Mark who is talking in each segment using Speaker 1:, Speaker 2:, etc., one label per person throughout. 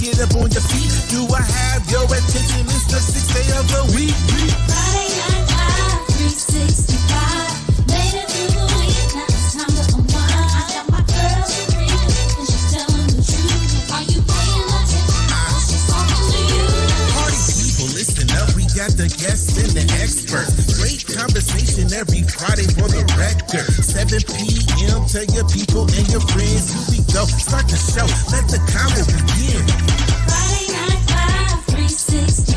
Speaker 1: get up on your feet. Do I have your attention? It's the 6th day of the week.
Speaker 2: Friday Night Live, 365. Made it through the week, now it's time to unwind. I got my girl Serena, and she's telling the truth. Are you paying attention? She's talking to you.
Speaker 1: Party people, listen up. We got the guests and the experts. Great conversation every Friday for the record. 7 p.m. Tell your people and your friends. Here we go. Start the show. Let the combo begin.
Speaker 2: Friday Night Live, 365.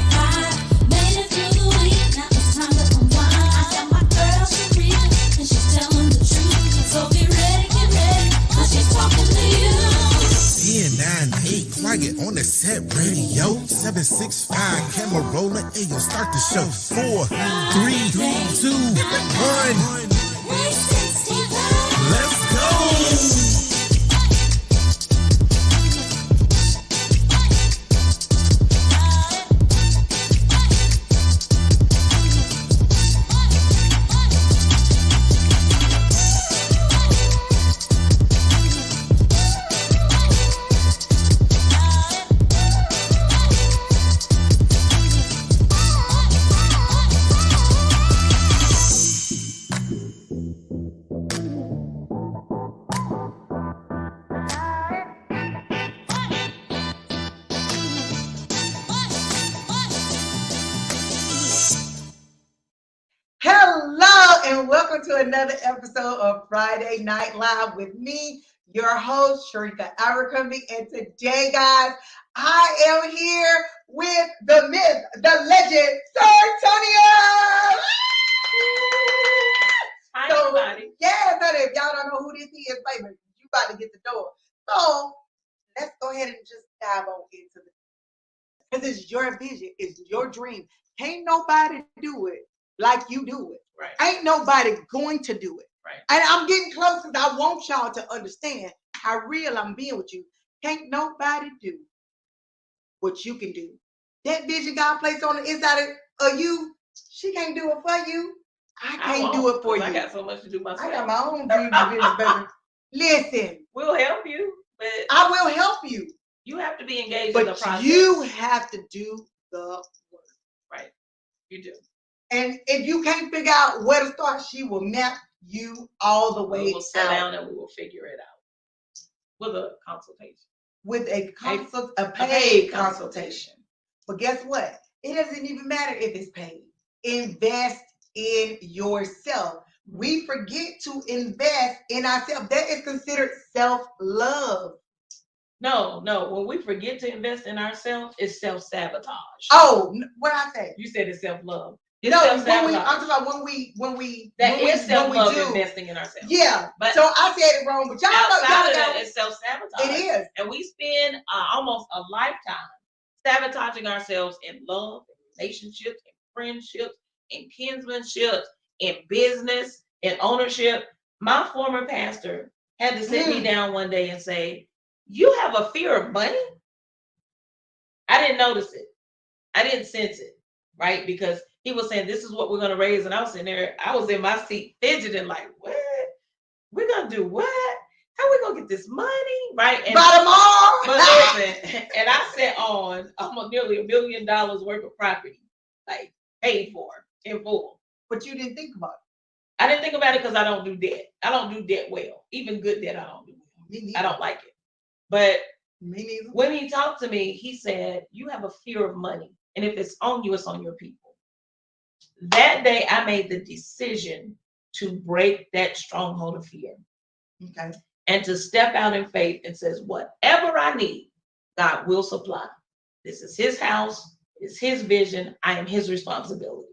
Speaker 2: Made it through the week, now it's time to unwind. I got my girl Serena, and she's telling the truth. So get ready, cause she's talking to you.
Speaker 1: 10, 9, 8, quiet on the set radio. 765, camera rolling. Ayo, start the show. 4, 3, 2, 1.
Speaker 2: 365.
Speaker 1: Let's go.
Speaker 3: Hello and welcome to another episode of Friday Night Live with me, your host, Sharika Abercrombie. And today, guys, I am here with the myth, the legend, Surtonia!
Speaker 4: Hi,
Speaker 3: So,
Speaker 4: everybody.
Speaker 3: yes, honey, if y'all don't know who this is, baby, you about to get the door. So let's go ahead and just dive on into it. Because it's your vision, it's your dream. Can't nobody do it like you do it.
Speaker 4: Right.
Speaker 3: Ain't nobody going to do it.
Speaker 4: Right.
Speaker 3: And I'm getting close because I want y'all to understand how real I'm being with you. Can't nobody do what you can do. That vision God placed on the inside of you, she can't do it for you. I can't do it for you.
Speaker 4: I got so much to do myself.
Speaker 3: I got my own dreams and visions, baby. Listen,
Speaker 4: We'll help you, but
Speaker 3: I will help you.
Speaker 4: you have to be engaged in the
Speaker 3: But
Speaker 4: process.
Speaker 3: you have to do the work.
Speaker 4: Right. You do.
Speaker 3: And if you can't figure out where to start, she will map you all the way
Speaker 4: We will sit
Speaker 3: out
Speaker 4: down and we will figure it out with a consultation.
Speaker 3: with a paid
Speaker 4: paid
Speaker 3: consultation. But guess what? It doesn't even matter if it's paid. Invest in yourself. We forget to invest in ourselves. That is considered self-love.
Speaker 4: No. When we forget to invest in ourselves, it's self-sabotage.
Speaker 3: Oh, what I say?
Speaker 4: You said it's self-love. It's
Speaker 3: No,
Speaker 4: self-sabotage.
Speaker 3: I'm talking about when we
Speaker 4: Self-love
Speaker 3: do.
Speaker 4: investing in ourselves.
Speaker 3: Yeah,
Speaker 4: But
Speaker 3: so I said it wrong, but y'all know,
Speaker 4: outside of
Speaker 3: y'all
Speaker 4: that,
Speaker 3: know
Speaker 4: it's self-sabotage.
Speaker 3: it is.
Speaker 4: And we spend almost a lifetime sabotaging ourselves in love, in relationships, in friendships, in kinsmanships, in business, in ownership. My former pastor had to sit me down one day and say, "You have a fear of money?" I didn't notice it. I didn't sense it, right? Because he was saying, "This is what we're going to raise." And I was sitting there, I was in my seat fidgeting like, what? We're going to do what? How are we going to get this money? Right? And
Speaker 3: By tomorrow.
Speaker 4: but listen, and I sat on almost nearly $1 million worth of property, like paid for in full.
Speaker 3: But you didn't think about
Speaker 4: I didn't think about it because I don't do debt. I don't do debt well. Even good debt, I don't do well.
Speaker 3: it. Me neither.
Speaker 4: I don't like it. But
Speaker 3: Me neither.
Speaker 4: when he talked to me, he said, "You have a fear of money. And if it's on you, it's on your people." That day, I made the decision to break that stronghold of fear
Speaker 3: Okay.
Speaker 4: and to step out in faith and says, whatever I need, God will supply. This is his house. It's his vision. I am his responsibility.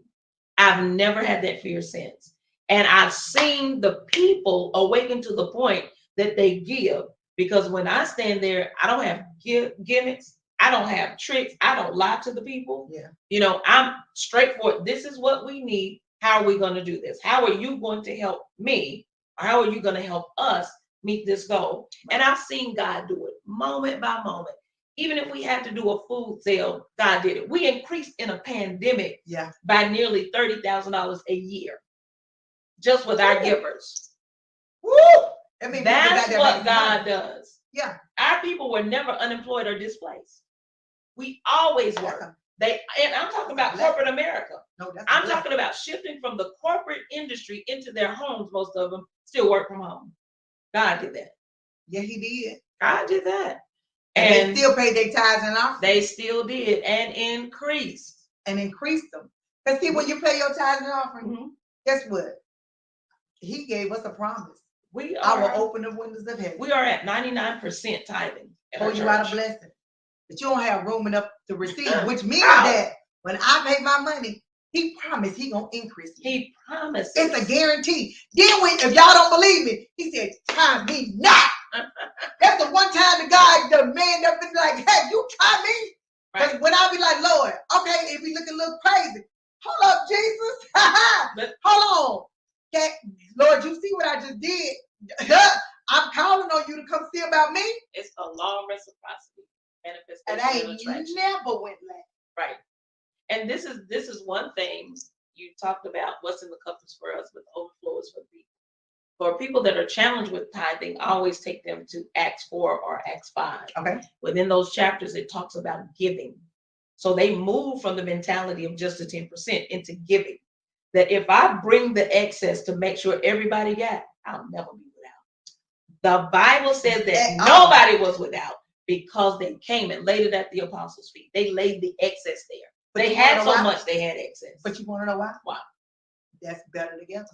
Speaker 4: I've never had that fear since. And I've seen the people awaken to the point that they give. Because when I stand there, I don't have gimmicks. I don't have tricks. I don't lie to the people.
Speaker 3: Yeah.
Speaker 4: You know, I'm straightforward. This is what we need. How are we going to do this? How are you going to help me? Or how are you going to help us meet this goal? Right. And I've seen God do it moment by moment. Even if we had to do a food sale, God did it. We increased in a pandemic by nearly $30,000 a year, just with our givers.
Speaker 3: Woo! I mean,
Speaker 4: that's what God does.
Speaker 3: Yeah.
Speaker 4: Our people were never unemployed or displaced. We always
Speaker 3: That's
Speaker 4: work.
Speaker 3: a-
Speaker 4: And I'm talking about
Speaker 3: Bless-
Speaker 4: corporate America.
Speaker 3: no, that's
Speaker 4: I'm
Speaker 3: blessing.
Speaker 4: talking about shifting from the corporate industry into their homes. Most of them still work from home. God did that.
Speaker 3: Yeah, he did.
Speaker 4: God did that.
Speaker 3: And they still paid their tithes and offering.
Speaker 4: They still did and increased.
Speaker 3: And increased them. Because see, when you pay your tithes and offering,
Speaker 4: Mhm.
Speaker 3: guess what? He gave us a promise.
Speaker 4: We
Speaker 3: I will
Speaker 4: are
Speaker 3: open the windows of heaven.
Speaker 4: we are at 99% tithing. At our
Speaker 3: Pour you out a
Speaker 4: church.
Speaker 3: blessing. But you don't have room enough to receive, which means
Speaker 4: Ow.
Speaker 3: that when I pay my money, he promised he gonna increase me.
Speaker 4: He promised.
Speaker 3: It's a guarantee. Then when, if y'all don't believe me, he said, try me not. That's the one time the guy, the man that been like, hey, you try me. Because
Speaker 4: Right.
Speaker 3: when I be like, Lord, okay, if we look a little crazy, hold up, Jesus.
Speaker 4: But-
Speaker 3: Hold on. Okay, Lord, you see what I just did? I'm calling on you to come see about me.
Speaker 4: It's a law of reciprocity.
Speaker 3: And
Speaker 4: Manifestation
Speaker 3: I
Speaker 4: and attraction.
Speaker 3: never went last.
Speaker 4: Right. And this is one thing you talked about. What's in the cup is for us, but the overflow is for people. For people that are challenged with tithing, I always take them to Acts 4 or Acts 5.
Speaker 3: Okay.
Speaker 4: Within those chapters, it talks about giving. So they move from the mentality of just the 10% into giving. That if I bring the excess to make sure everybody got, I'll never be without. The Bible says that nobody was without because they came and laid it at the apostles' feet. They laid the excess there.
Speaker 3: But
Speaker 4: They
Speaker 3: you
Speaker 4: had
Speaker 3: wanna
Speaker 4: so
Speaker 3: know why?
Speaker 4: much, they had excess.
Speaker 3: But you want to know why?
Speaker 4: Why?
Speaker 3: That's better together.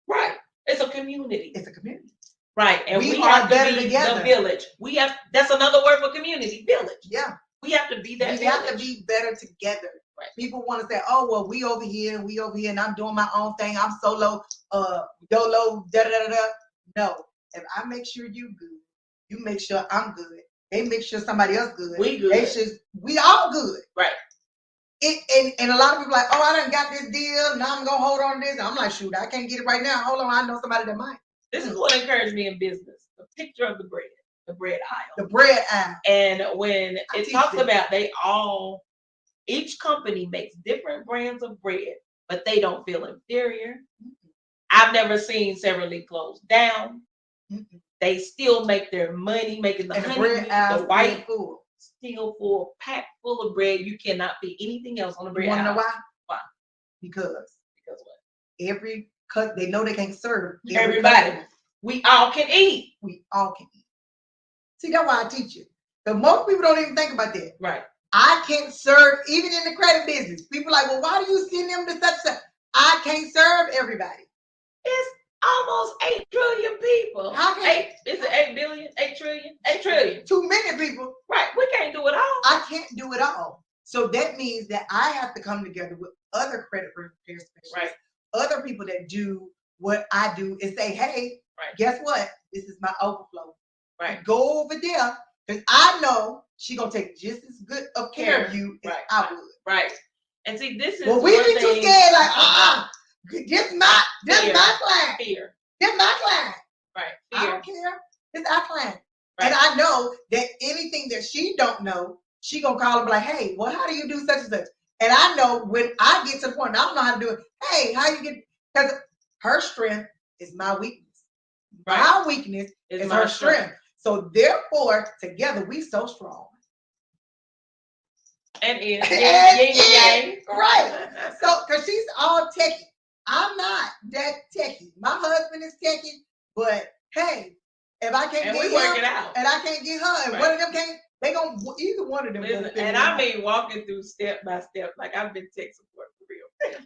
Speaker 4: Right. It's a community.
Speaker 3: It's a community.
Speaker 4: Right. And
Speaker 3: We
Speaker 4: we
Speaker 3: are
Speaker 4: have to
Speaker 3: better
Speaker 4: be
Speaker 3: together.
Speaker 4: the village. We have, that's another word for community, village.
Speaker 3: Yeah.
Speaker 4: We have to be that
Speaker 3: We have to
Speaker 4: village.
Speaker 3: be better together.
Speaker 4: Right.
Speaker 3: People want to say, oh, well, we over here, and I'm doing my own thing. I'm solo, dolo, da da da da. No. If I make sure you good, you make sure I'm good. They make sure somebody else good.
Speaker 4: We good.
Speaker 3: They should, we all good.
Speaker 4: Right.
Speaker 3: And a lot of people like, oh, I done got this deal. Now I'm going to hold on to this. And I'm like, shoot, I can't get it right now. Hold on. I know somebody that might.
Speaker 4: This is what encouraged me in business. The picture of the bread aisle.
Speaker 3: The bread aisle.
Speaker 4: And when
Speaker 3: I
Speaker 4: it
Speaker 3: teach
Speaker 4: talks
Speaker 3: this.
Speaker 4: about each company makes different brands of bread, but they don't feel inferior. I've never seen separately closed down.
Speaker 3: Mm-mm.
Speaker 4: They still make their money, making the
Speaker 3: And the
Speaker 4: honey,
Speaker 3: bread
Speaker 4: meat,
Speaker 3: aisle
Speaker 4: the white,
Speaker 3: full.
Speaker 4: still full, packed full of bread. You cannot feed anything else on the bread
Speaker 3: You want to know
Speaker 4: aisle.
Speaker 3: why?
Speaker 4: Why?
Speaker 3: Because
Speaker 4: Because what?
Speaker 3: every cut, they know they can't serve
Speaker 4: Everybody.
Speaker 3: customer.
Speaker 4: We all can eat.
Speaker 3: We all can eat. See, that's why I teach you. But most people don't even think about that.
Speaker 4: Right.
Speaker 3: I can't serve, even in the credit business. People like, well, why do you send them to such and such? I can't serve everybody.
Speaker 4: It's almost 8 trillion people.
Speaker 3: How can-
Speaker 4: Is it 8 billion? 8 trillion? 8 trillion.
Speaker 3: Too many people.
Speaker 4: Right. We can't do it all.
Speaker 3: I can't do it all. So that means that I have to come together with other credit repair specialists,
Speaker 4: Right.
Speaker 3: other people that do what I do and say, hey,
Speaker 4: Right.
Speaker 3: guess what? This is my overflow.
Speaker 4: Right.
Speaker 3: Go over there because I know she's going to take just as good of care of you as
Speaker 4: Right.
Speaker 3: I would.
Speaker 4: Right. And see, this is
Speaker 3: Well, we
Speaker 4: one
Speaker 3: be too
Speaker 4: thing-
Speaker 3: scared, like, this my
Speaker 4: Fear.
Speaker 3: client.
Speaker 4: Fear.
Speaker 3: This my client.
Speaker 4: Right.
Speaker 3: I
Speaker 4: Fear.
Speaker 3: don't care. It's our client.
Speaker 4: Right.
Speaker 3: And I know that anything that she don't know, she gonna call and be like, hey, well, how do you do such and such? And I know when I get to the point, I don't know how to do it. Hey, how you get, because her strength is my weakness.
Speaker 4: Right.
Speaker 3: My weakness
Speaker 4: Is
Speaker 3: is
Speaker 4: my
Speaker 3: her strength. So therefore, together we so strong.
Speaker 4: And yin
Speaker 3: And
Speaker 4: and yang.
Speaker 3: right. So, because she's all techie. I'm not that techie. My husband is techie, but hey, if I can't
Speaker 4: And
Speaker 3: get
Speaker 4: we
Speaker 3: him
Speaker 4: work it out.
Speaker 3: and I can't get her, and
Speaker 4: Right.
Speaker 3: one of them can't, they gonna, either one of them.
Speaker 4: Listen,
Speaker 3: gonna figure
Speaker 4: and
Speaker 3: it
Speaker 4: I
Speaker 3: out.
Speaker 4: mean walking through step by step, like I've been tech support for real.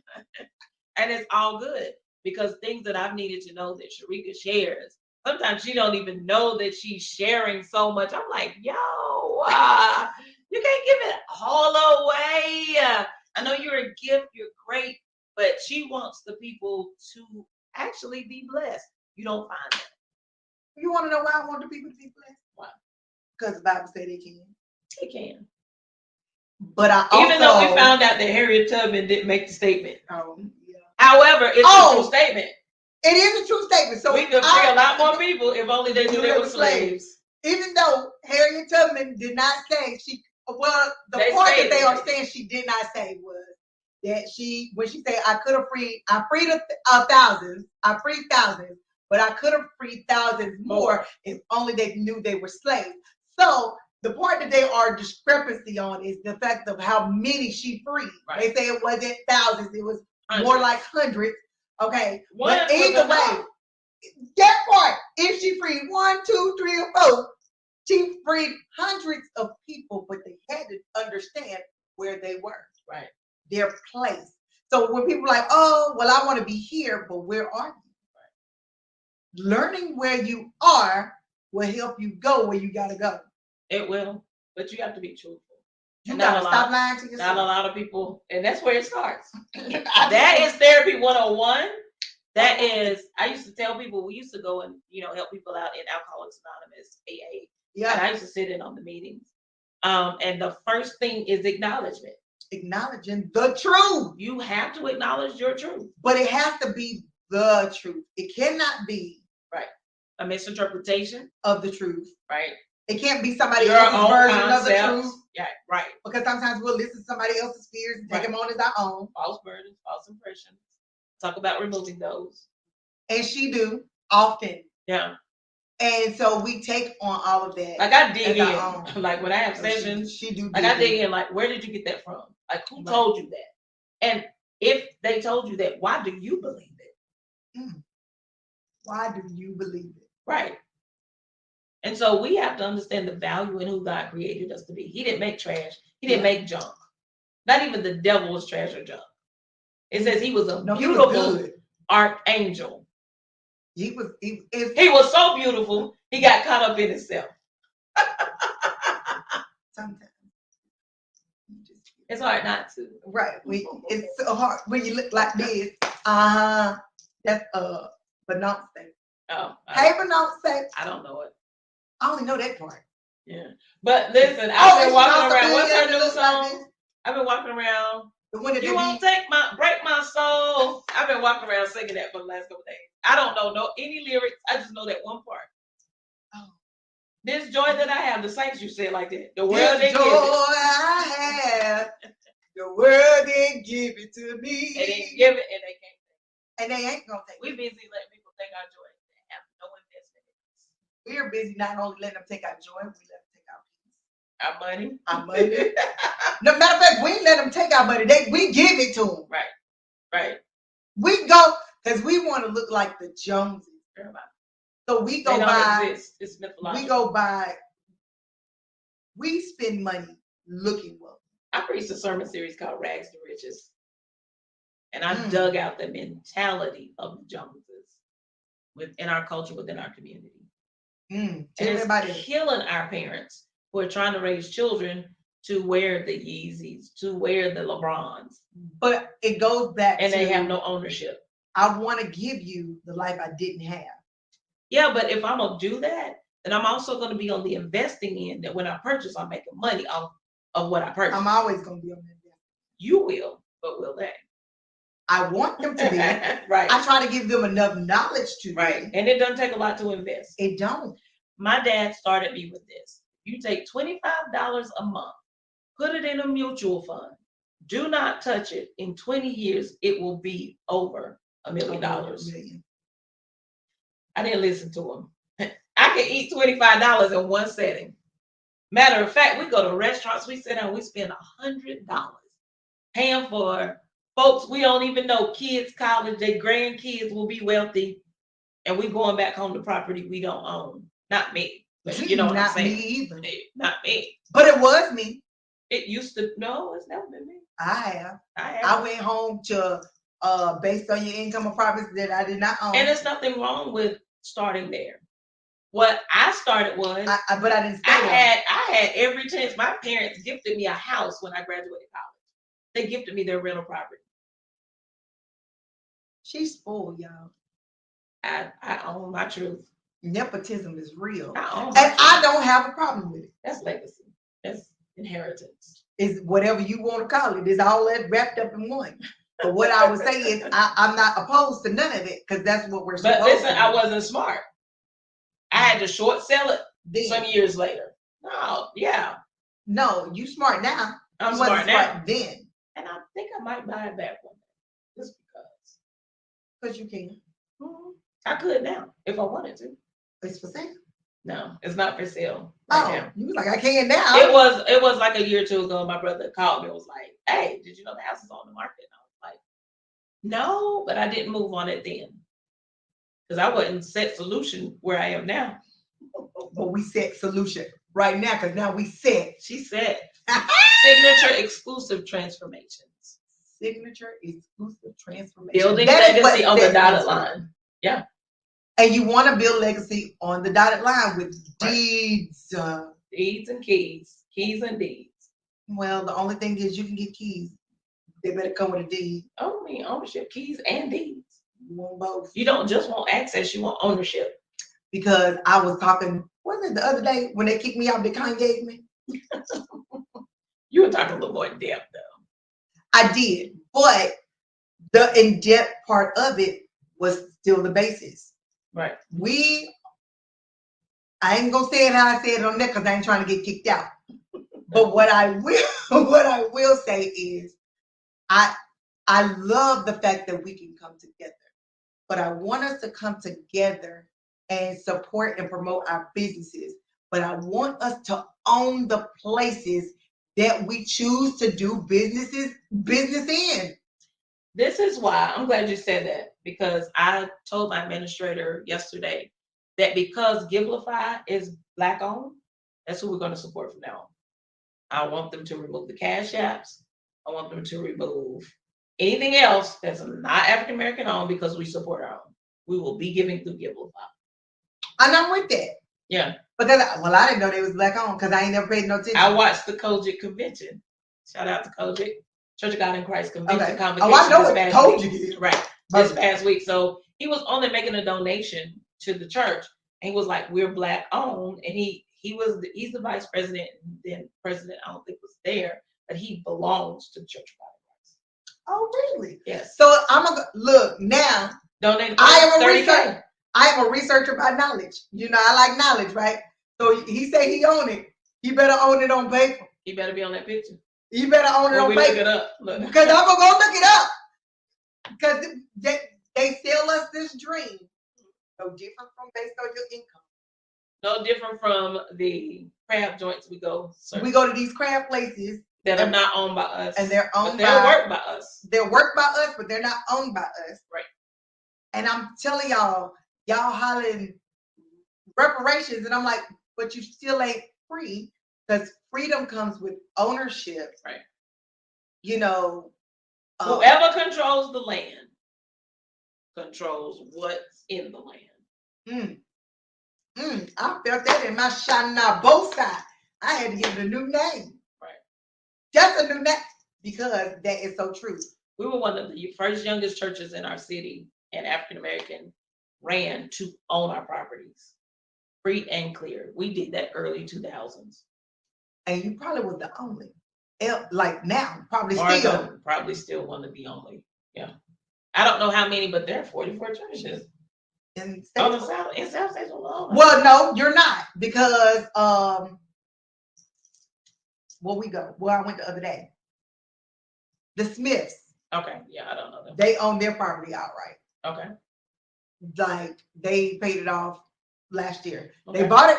Speaker 4: And it's all good because things that I've needed to know that Sharika shares. Sometimes she don't even know that she's sharing so much. I'm like, yo, you can't give it all away. I know you're a gift, you're great, but she wants the people to actually be blessed. You don't find that.
Speaker 3: You want to know why I want the people to be blessed?
Speaker 4: Why?
Speaker 3: Because the Bible said they can.
Speaker 4: They can.
Speaker 3: But I also,
Speaker 4: Even though we found out that Harriet Tubman didn't make the statement.
Speaker 3: Yeah.
Speaker 4: However, it's a true statement.
Speaker 3: It is a true statement. So
Speaker 4: We could free a lot more people if only they knew they were slaves.
Speaker 3: Even though Harriet Tubman did not say the
Speaker 4: They
Speaker 3: part that
Speaker 4: stated
Speaker 3: they are
Speaker 4: it.
Speaker 3: saying she did not say was that when she said I freed thousands, I freed thousands, but I could have freed thousands more if only they knew they were slaves. So The part that they are discrepancy on is the fact of how many she freed.
Speaker 4: Right.
Speaker 3: They say it wasn't thousands, it was
Speaker 4: Hundreds.
Speaker 3: more like hundreds. Okay.
Speaker 4: One
Speaker 3: But
Speaker 4: was
Speaker 3: either way,
Speaker 4: enough.
Speaker 3: that part, if she freed 1, 2, 3, or 4, she freed hundreds of people, but they had to understand where they were.
Speaker 4: Right.
Speaker 3: Their place. So when people are like, oh, well, I want to be here, but where are you? Right. Learning where you are will help you go where you gotta go.
Speaker 4: It will, but you have to be truthful.
Speaker 3: You
Speaker 4: And
Speaker 3: gotta stop lying to yourself.
Speaker 4: Not a lot of people, and that's where it starts. That is therapy 101. That is, I used to tell people, we used to go and help people out in Alcoholics Anonymous, AA.
Speaker 3: Yeah.
Speaker 4: And I used to sit in on the meetings. And the first thing is acknowledgement.
Speaker 3: Acknowledging the truth.
Speaker 4: You have to acknowledge your truth.
Speaker 3: But it has to be the truth. It cannot be
Speaker 4: a misinterpretation
Speaker 3: of the truth.
Speaker 4: Right.
Speaker 3: It can't be somebody
Speaker 4: Your
Speaker 3: else's
Speaker 4: own
Speaker 3: version
Speaker 4: concepts.
Speaker 3: of the truth.
Speaker 4: Yeah, right.
Speaker 3: Because sometimes we'll listen to somebody else's fears and take them on as our own.
Speaker 4: False burdens, false impressions. Talk about removing those.
Speaker 3: And she do often.
Speaker 4: Yeah.
Speaker 3: And so we take on all of that.
Speaker 4: Like I dig in. Like when I have sessions,
Speaker 3: she do.
Speaker 4: Like I dig in. Like, where did you get that from? Like, who told you that? And if they told you that, why do you believe it?
Speaker 3: Why do you believe it?
Speaker 4: Right. And so we have to understand the value in who God created us to be. He didn't make trash. He didn't make junk. Not even the devil was trash or junk. It says he was a beautiful archangel. He was so beautiful, he got caught up in himself.
Speaker 3: Sometimes.
Speaker 4: It's hard not to.
Speaker 3: Right. It's so hard when you look like this. That's Benoit.
Speaker 4: Oh.
Speaker 3: Hey, Benoit.
Speaker 4: I don't know it.
Speaker 3: I only know that part.
Speaker 4: Yeah. But listen, I've been walking around. What's her new song? I've been walking around. You won't break my soul. I've been walking around singing that for the last couple days. I don't know any lyrics. I just know that one part. Oh. This joy that I have, the saints you say it like that. The world didn't give it.
Speaker 3: I have. The world didn't give it to me.
Speaker 4: They didn't give it and they can't take it.
Speaker 3: And they ain't gonna take it.
Speaker 4: We busy letting people take our joy. They have no investment in us.
Speaker 3: We're busy not only letting them take our joy, we let them take our peace.
Speaker 4: Our money.
Speaker 3: Our money. No matter of fact, we ain't let them take our money. We give it to them.
Speaker 4: Right. Right.
Speaker 3: We go because we want to look like the Joneses. So we go by.
Speaker 4: It's mythological.
Speaker 3: We go by. We spend money looking wealthy.
Speaker 4: I preached a sermon series called Rags to Riches. And I dug out the mentality of the Joneses within our culture, within our community. And it's killing our parents who are trying to raise children to wear the Yeezys, to wear the LeBrons.
Speaker 3: But it goes back
Speaker 4: and they have no ownership.
Speaker 3: I want to give you the life I didn't have.
Speaker 4: Yeah, but if I'm going to do that, then I'm also going to be on the investing end that when I purchase, I'm making money off of what I purchase.
Speaker 3: I'm always going to be on the investing.
Speaker 4: You will, but will they?
Speaker 3: I want them to be.
Speaker 4: Right.
Speaker 3: I try to give them enough knowledge to
Speaker 4: Right. And it doesn't take a lot to invest.
Speaker 3: It don't.
Speaker 4: My dad started me with this. You take $25 a month, put it in a mutual fund. Do not touch it. In 20 years, it will be over $1 million. I didn't listen to him. I can eat $25 in one setting. Matter of fact, we go to restaurants, we sit down, we spend $100 paying for folks we don't even know, kids, college, their grandkids will be wealthy, and we going back home to property we don't own. Not me. But you know what I'm saying?
Speaker 3: Not me either.
Speaker 4: Not me.
Speaker 3: But it was me.
Speaker 4: It used to. No, it's never been me.
Speaker 3: I went home to based on your income of properties that I did not own.
Speaker 4: And there's nothing wrong with starting there. What I started was,
Speaker 3: but I didn't.
Speaker 4: I had every chance. My parents gifted me a house when I graduated college. They gifted me their rental property.
Speaker 3: She's spoiled, y'all.
Speaker 4: I own my truth.
Speaker 3: Nepotism is real,
Speaker 4: and
Speaker 3: I don't have a problem with it.
Speaker 4: That's legacy. That's inheritance.
Speaker 3: Is whatever you want to call it. It's all that wrapped up in one. But what I would say is, I'm not opposed to none of it because that's what we're supposed to do.
Speaker 4: But listen, I wasn't smart. I had to short sell it some years later. No,
Speaker 3: you smart now.
Speaker 4: I'm smart now.
Speaker 3: Then,
Speaker 4: and I think I might buy it back one day, just because.
Speaker 3: Because you can.
Speaker 4: I could now if I wanted to.
Speaker 3: It's for sale.
Speaker 4: No, it's not for sale right
Speaker 3: Oh,
Speaker 4: now.
Speaker 3: you was like, I can now.
Speaker 4: It was like a year or two ago. My brother called me and was like, "Hey, did you know the house is on the market?" And I was like, "No," but I didn't move on it then because I wasn't set solution where I am now.
Speaker 3: But we set solution right now because now we set
Speaker 4: She said, "Signature exclusive transformations,
Speaker 3: signature exclusive transformation.
Speaker 4: building
Speaker 3: That is what
Speaker 4: legacy on the
Speaker 3: set
Speaker 4: dotted
Speaker 3: is.
Speaker 4: line." Yeah,
Speaker 3: And you want to build legacy on the dotted line with
Speaker 4: Right.
Speaker 3: deeds.
Speaker 4: deeds and keys, keys and deeds.
Speaker 3: Well, the only thing is you can get keys. They better come with a deed.
Speaker 4: Oh, I mean ownership, keys and deeds.
Speaker 3: You want both.
Speaker 4: You don't just want access; you want ownership.
Speaker 3: Because I was talking, wasn't it the other day when they kicked me out, the kind gave me?
Speaker 4: You were talking a little more in depth though.
Speaker 3: I did, but the in-depth part of it was still the basis.
Speaker 4: Right.
Speaker 3: I ain't gonna say it how I said it on there because I ain't trying to get kicked out. But what I will say is I love the fact that we can come together. But I want us to come together and support and promote our businesses. But I want us to own the places that we choose to do business in.
Speaker 4: This is why I'm glad you said that, because I told my administrator yesterday that because Givelify is Black owned, that's who we're going to support from now on. I want them to remove the cash apps. I want them to remove anything else that's not African American owned because we support our own. We will be giving through Givelify.
Speaker 3: And I'm with that.
Speaker 4: Yeah.
Speaker 3: Because, I didn't know they was Black owned because I ain't never paid no attention.
Speaker 4: I watched the Kojic convention. Shout out to Kojic. Church of God in Christ convention convocation.
Speaker 3: Oh, I know
Speaker 4: this
Speaker 3: what
Speaker 4: past
Speaker 3: Kojic
Speaker 4: week.
Speaker 3: is.
Speaker 4: Right. This past week. So he was only making a donation to the church. And he was like, we're Black owned. And he's the vice president, and then president, I don't think was there, but he belongs to the Church of God in Christ.
Speaker 3: Oh, really?
Speaker 4: Yes.
Speaker 3: So I'm gonna look now.
Speaker 4: Donate.
Speaker 3: I am a researcher by knowledge. You know, I like knowledge, right? So he say he own it. He better own it on paper.
Speaker 4: He better be on that picture.
Speaker 3: He better own it on paper.
Speaker 4: Look it up. Look.
Speaker 3: Because I'm gonna go look it up. Because they sell us this dream. No different from based on your income.
Speaker 4: No different from the crab joints we go.
Speaker 3: We go to these crab places
Speaker 4: that are not owned by us,
Speaker 3: and they're owned
Speaker 4: they're worked by us.
Speaker 3: They're worked by us, but they're not owned by us.
Speaker 4: Right.
Speaker 3: And I'm telling y'all hollering reparations, and I'm like, but you still ain't free because freedom comes with ownership.
Speaker 4: Right.
Speaker 3: You know,
Speaker 4: whoever controls the land controls what's in the land.
Speaker 3: I felt that in my Shana both sides. I had to give it a new name.
Speaker 4: Right.
Speaker 3: Just a new name because that is so true.
Speaker 4: We were one of the first youngest churches in our city, and African American ran to own our properties, free and clear. We did that early 2000s.
Speaker 3: And you probably was the only. Like now, probably
Speaker 4: still one of the only. Yeah. I don't know how many, but there are 44 churches. In South State alone.
Speaker 3: Well, no, you're not, because where we go? Where I went the other day. The Smiths.
Speaker 4: Okay, yeah, I don't know them.
Speaker 3: They own their property outright.
Speaker 4: Okay.
Speaker 3: Like they paid it off last year.
Speaker 4: Okay.
Speaker 3: They bought it,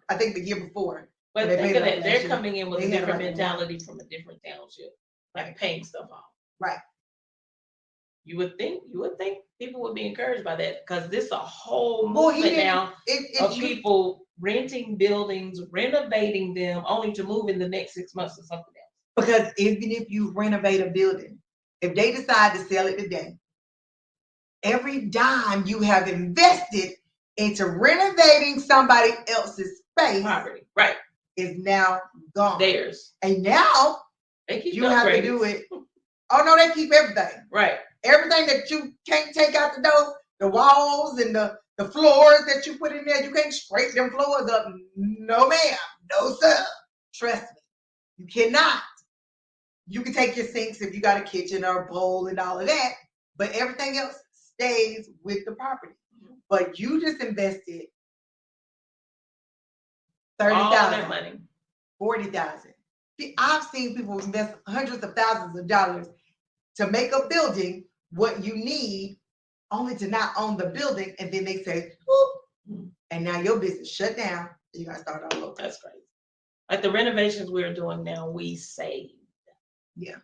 Speaker 3: I think, the year before.
Speaker 4: But think of that, they're coming in with a different mentality from a different township, like paying stuff off.
Speaker 3: Right.
Speaker 4: You would think people would be encouraged by that, because this is a whole movement now of people renting buildings, renovating them, only to move in the next 6 months or something else.
Speaker 3: Because even if you renovate a building, if they decide to sell it today, every dime you have invested into renovating somebody else's space,
Speaker 4: property, right,
Speaker 3: is now gone.
Speaker 4: Theirs.
Speaker 3: And now you have to do it. Oh no, they keep everything.
Speaker 4: Right.
Speaker 3: Everything that you can't take out the door, the walls and the floors that you put in there, you can't scrape them floors up. No, ma'am. No, sir. Trust me. You cannot. You can take your sinks if you got a kitchen or a bowl and all of that, but everything else stays with the property. But you just invested $30,000,
Speaker 4: money,
Speaker 3: $40,000. I've seen people invest hundreds of thousands of dollars to make a building what you need, only to not own the building, and then they say, and now your business shut down. You gotta start all over.
Speaker 4: That's crazy. Like the renovations we're doing now, we saved.
Speaker 3: Yeah.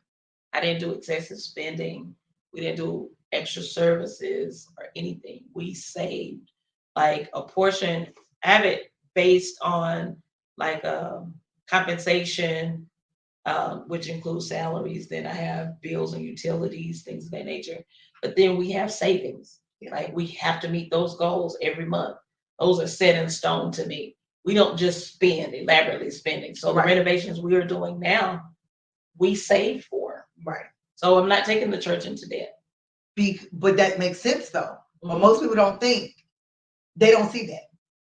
Speaker 4: I didn't do excessive spending. We didn't do extra services or anything. We saved like a portion. I have it based on like compensation, which includes salaries. Then I have bills and utilities, things of that nature. But then we have savings.
Speaker 3: Yeah.
Speaker 4: Like we have to meet those goals every month. Those are set in stone to me. We don't just spend, elaborately spending. So the
Speaker 3: Right.
Speaker 4: renovations we are doing now, we save for.
Speaker 3: Right.
Speaker 4: So I'm not taking the church into debt.
Speaker 3: But that makes sense though. But
Speaker 4: Mhm.
Speaker 3: most people don't think, they don't see that.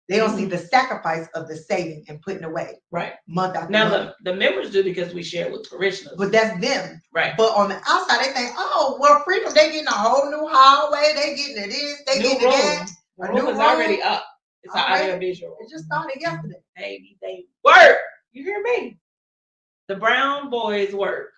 Speaker 3: They don't see
Speaker 4: Mhm.
Speaker 3: the sacrifice of the saving and putting away
Speaker 4: Right.
Speaker 3: month after
Speaker 4: Now
Speaker 3: month.
Speaker 4: the members do because we share with parishioners.
Speaker 3: But that's them.
Speaker 4: Right.
Speaker 3: But on the outside, they think, oh, well, freedom, they getting a whole new hallway, they getting to this, they
Speaker 4: New
Speaker 3: getting to that.
Speaker 4: room. The
Speaker 3: A
Speaker 4: room
Speaker 3: new
Speaker 4: is already
Speaker 3: room.
Speaker 4: up. It's an
Speaker 3: Already.
Speaker 4: audio visual.
Speaker 3: It just started yesterday.
Speaker 4: Baby, they work. You hear me? The brown boys work.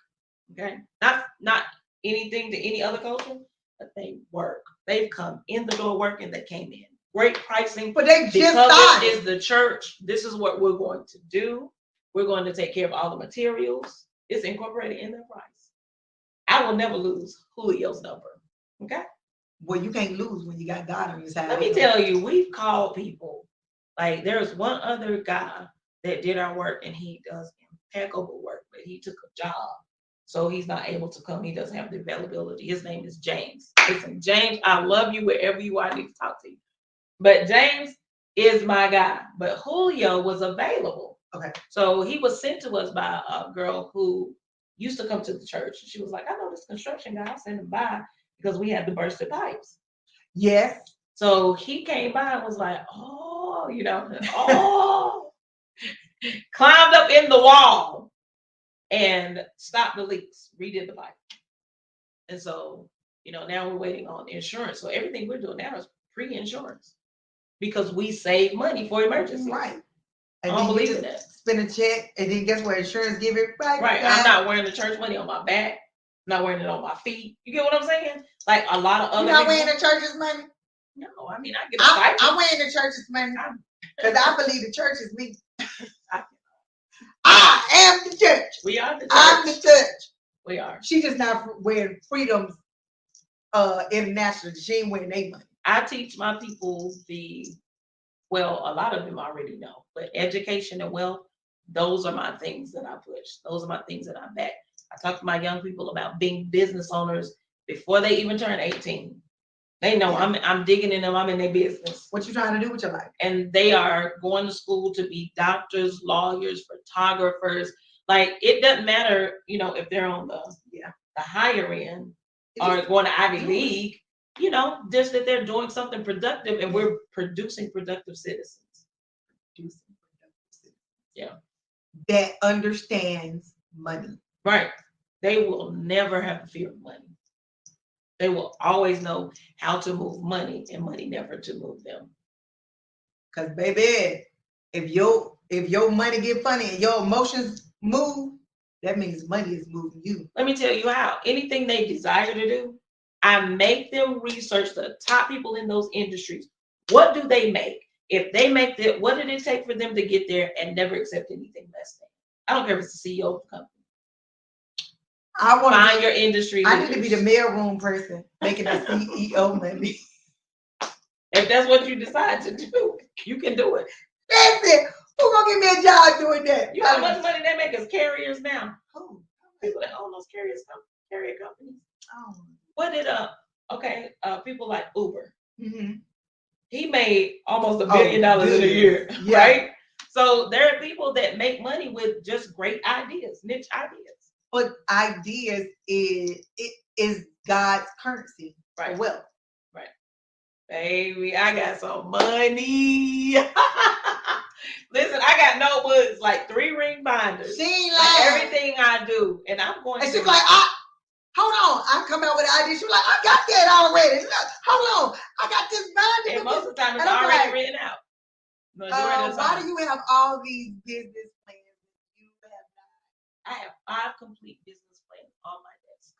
Speaker 4: Okay. Not anything to any other culture, but they work. They've come in the door working, they came in. Great pricing.
Speaker 3: But they just
Speaker 4: Because
Speaker 3: started.
Speaker 4: it is the church, this is what we're going to do. We're going to take care of all the materials. It's incorporated in their price. I will never lose Julio's number. Okay.
Speaker 3: Well, you can't lose when you got God on your side.
Speaker 4: Let me tell you, we've called people. Like there's one other guy that did our work and he does impeccable work, but he took a job. So he's not able to come. He doesn't have the availability. His name is James. Listen, James, I love you wherever you are. I need to talk to you. But James is my guy. But Julio was available.
Speaker 3: Okay.
Speaker 4: So he was sent to us by a girl who used to come to the church. She was like, I know this construction guy. I'll send him by because we had the bursted pipes.
Speaker 3: Yes.
Speaker 4: So he came by and was like, oh, oh, climbed up in the wall and stopped the leaks, redid the pipe. And so, now we're waiting on insurance. So everything we're doing now is pre-insurance because we save money for emergencies.
Speaker 3: Right.
Speaker 4: I
Speaker 3: And
Speaker 4: don't
Speaker 3: then you
Speaker 4: believe
Speaker 3: just
Speaker 4: in that.
Speaker 3: spend a check, and then guess what? Insurance give it right.
Speaker 4: Right.
Speaker 3: back.
Speaker 4: I'm not wearing the church money on my back. I'm not wearing it on my feet. You get what I'm saying? Like a lot of other
Speaker 3: You're not
Speaker 4: people.
Speaker 3: wearing the church's money?
Speaker 4: No, I mean I get a stipend.
Speaker 3: I'm wearing the church's money because I believe the church is me.
Speaker 4: I
Speaker 3: I am the church.
Speaker 4: We are the church.
Speaker 3: I'm the church.
Speaker 4: We are.
Speaker 3: She just not wearing Freedom's international. She ain't wearing their money.
Speaker 4: I teach my people a lot of them already know, but education and wealth, those are my things that I push. Those are my things that I back. I talk to my young people about being business owners before they even turn 18. They know I'm digging in them. I'm in their business.
Speaker 3: What you trying to do with your life?
Speaker 4: And they are going to school to be doctors, lawyers, photographers. Like it doesn't matter, if they're on the higher end or going to Ivy League, just that they're doing something productive and we're producing productive citizens. Yeah.
Speaker 3: That understands money.
Speaker 4: Right. They will never have a fear of money. They will always know how to move money and money never to move them.
Speaker 3: Cause baby, if your money get funny and your emotions move, that means money is moving you.
Speaker 4: Let me tell you how. Anything they desire to do, I make them research the top people in those industries. What do they make? If they make that, what did it take for them to get there and never accept anything less than? I don't care if it's the CEO of the company.
Speaker 3: I want to
Speaker 4: find your industry.
Speaker 3: I need to be the mailroom person making the CEO money.
Speaker 4: If that's what you decide to do, you can do it.
Speaker 3: That's it. Who gonna give me a job doing that?
Speaker 4: You know how much money they make as carriers now?
Speaker 3: Who?
Speaker 4: People that own those carrier companies.
Speaker 3: Oh.
Speaker 4: What did people like Uber?
Speaker 3: Mm-hmm.
Speaker 4: He made almost $1 billion in a year,
Speaker 3: yeah.
Speaker 4: right? So there are people that make money with just great ideas, niche ideas.
Speaker 3: But ideas is God's currency,
Speaker 4: right?
Speaker 3: Wealth,
Speaker 4: right? Baby, I got some money. Listen, I got notebooks like 3-ring binders.
Speaker 3: She
Speaker 4: like everything I do, and I'm going.
Speaker 3: And she's like, hold on, I come out with an idea. She's like, I got that already. Look, hold on, I got this binder.
Speaker 4: And most of the time, it's already written out.
Speaker 3: Why do you have all these business plans?
Speaker 4: I have 5 complete business plans on my desk,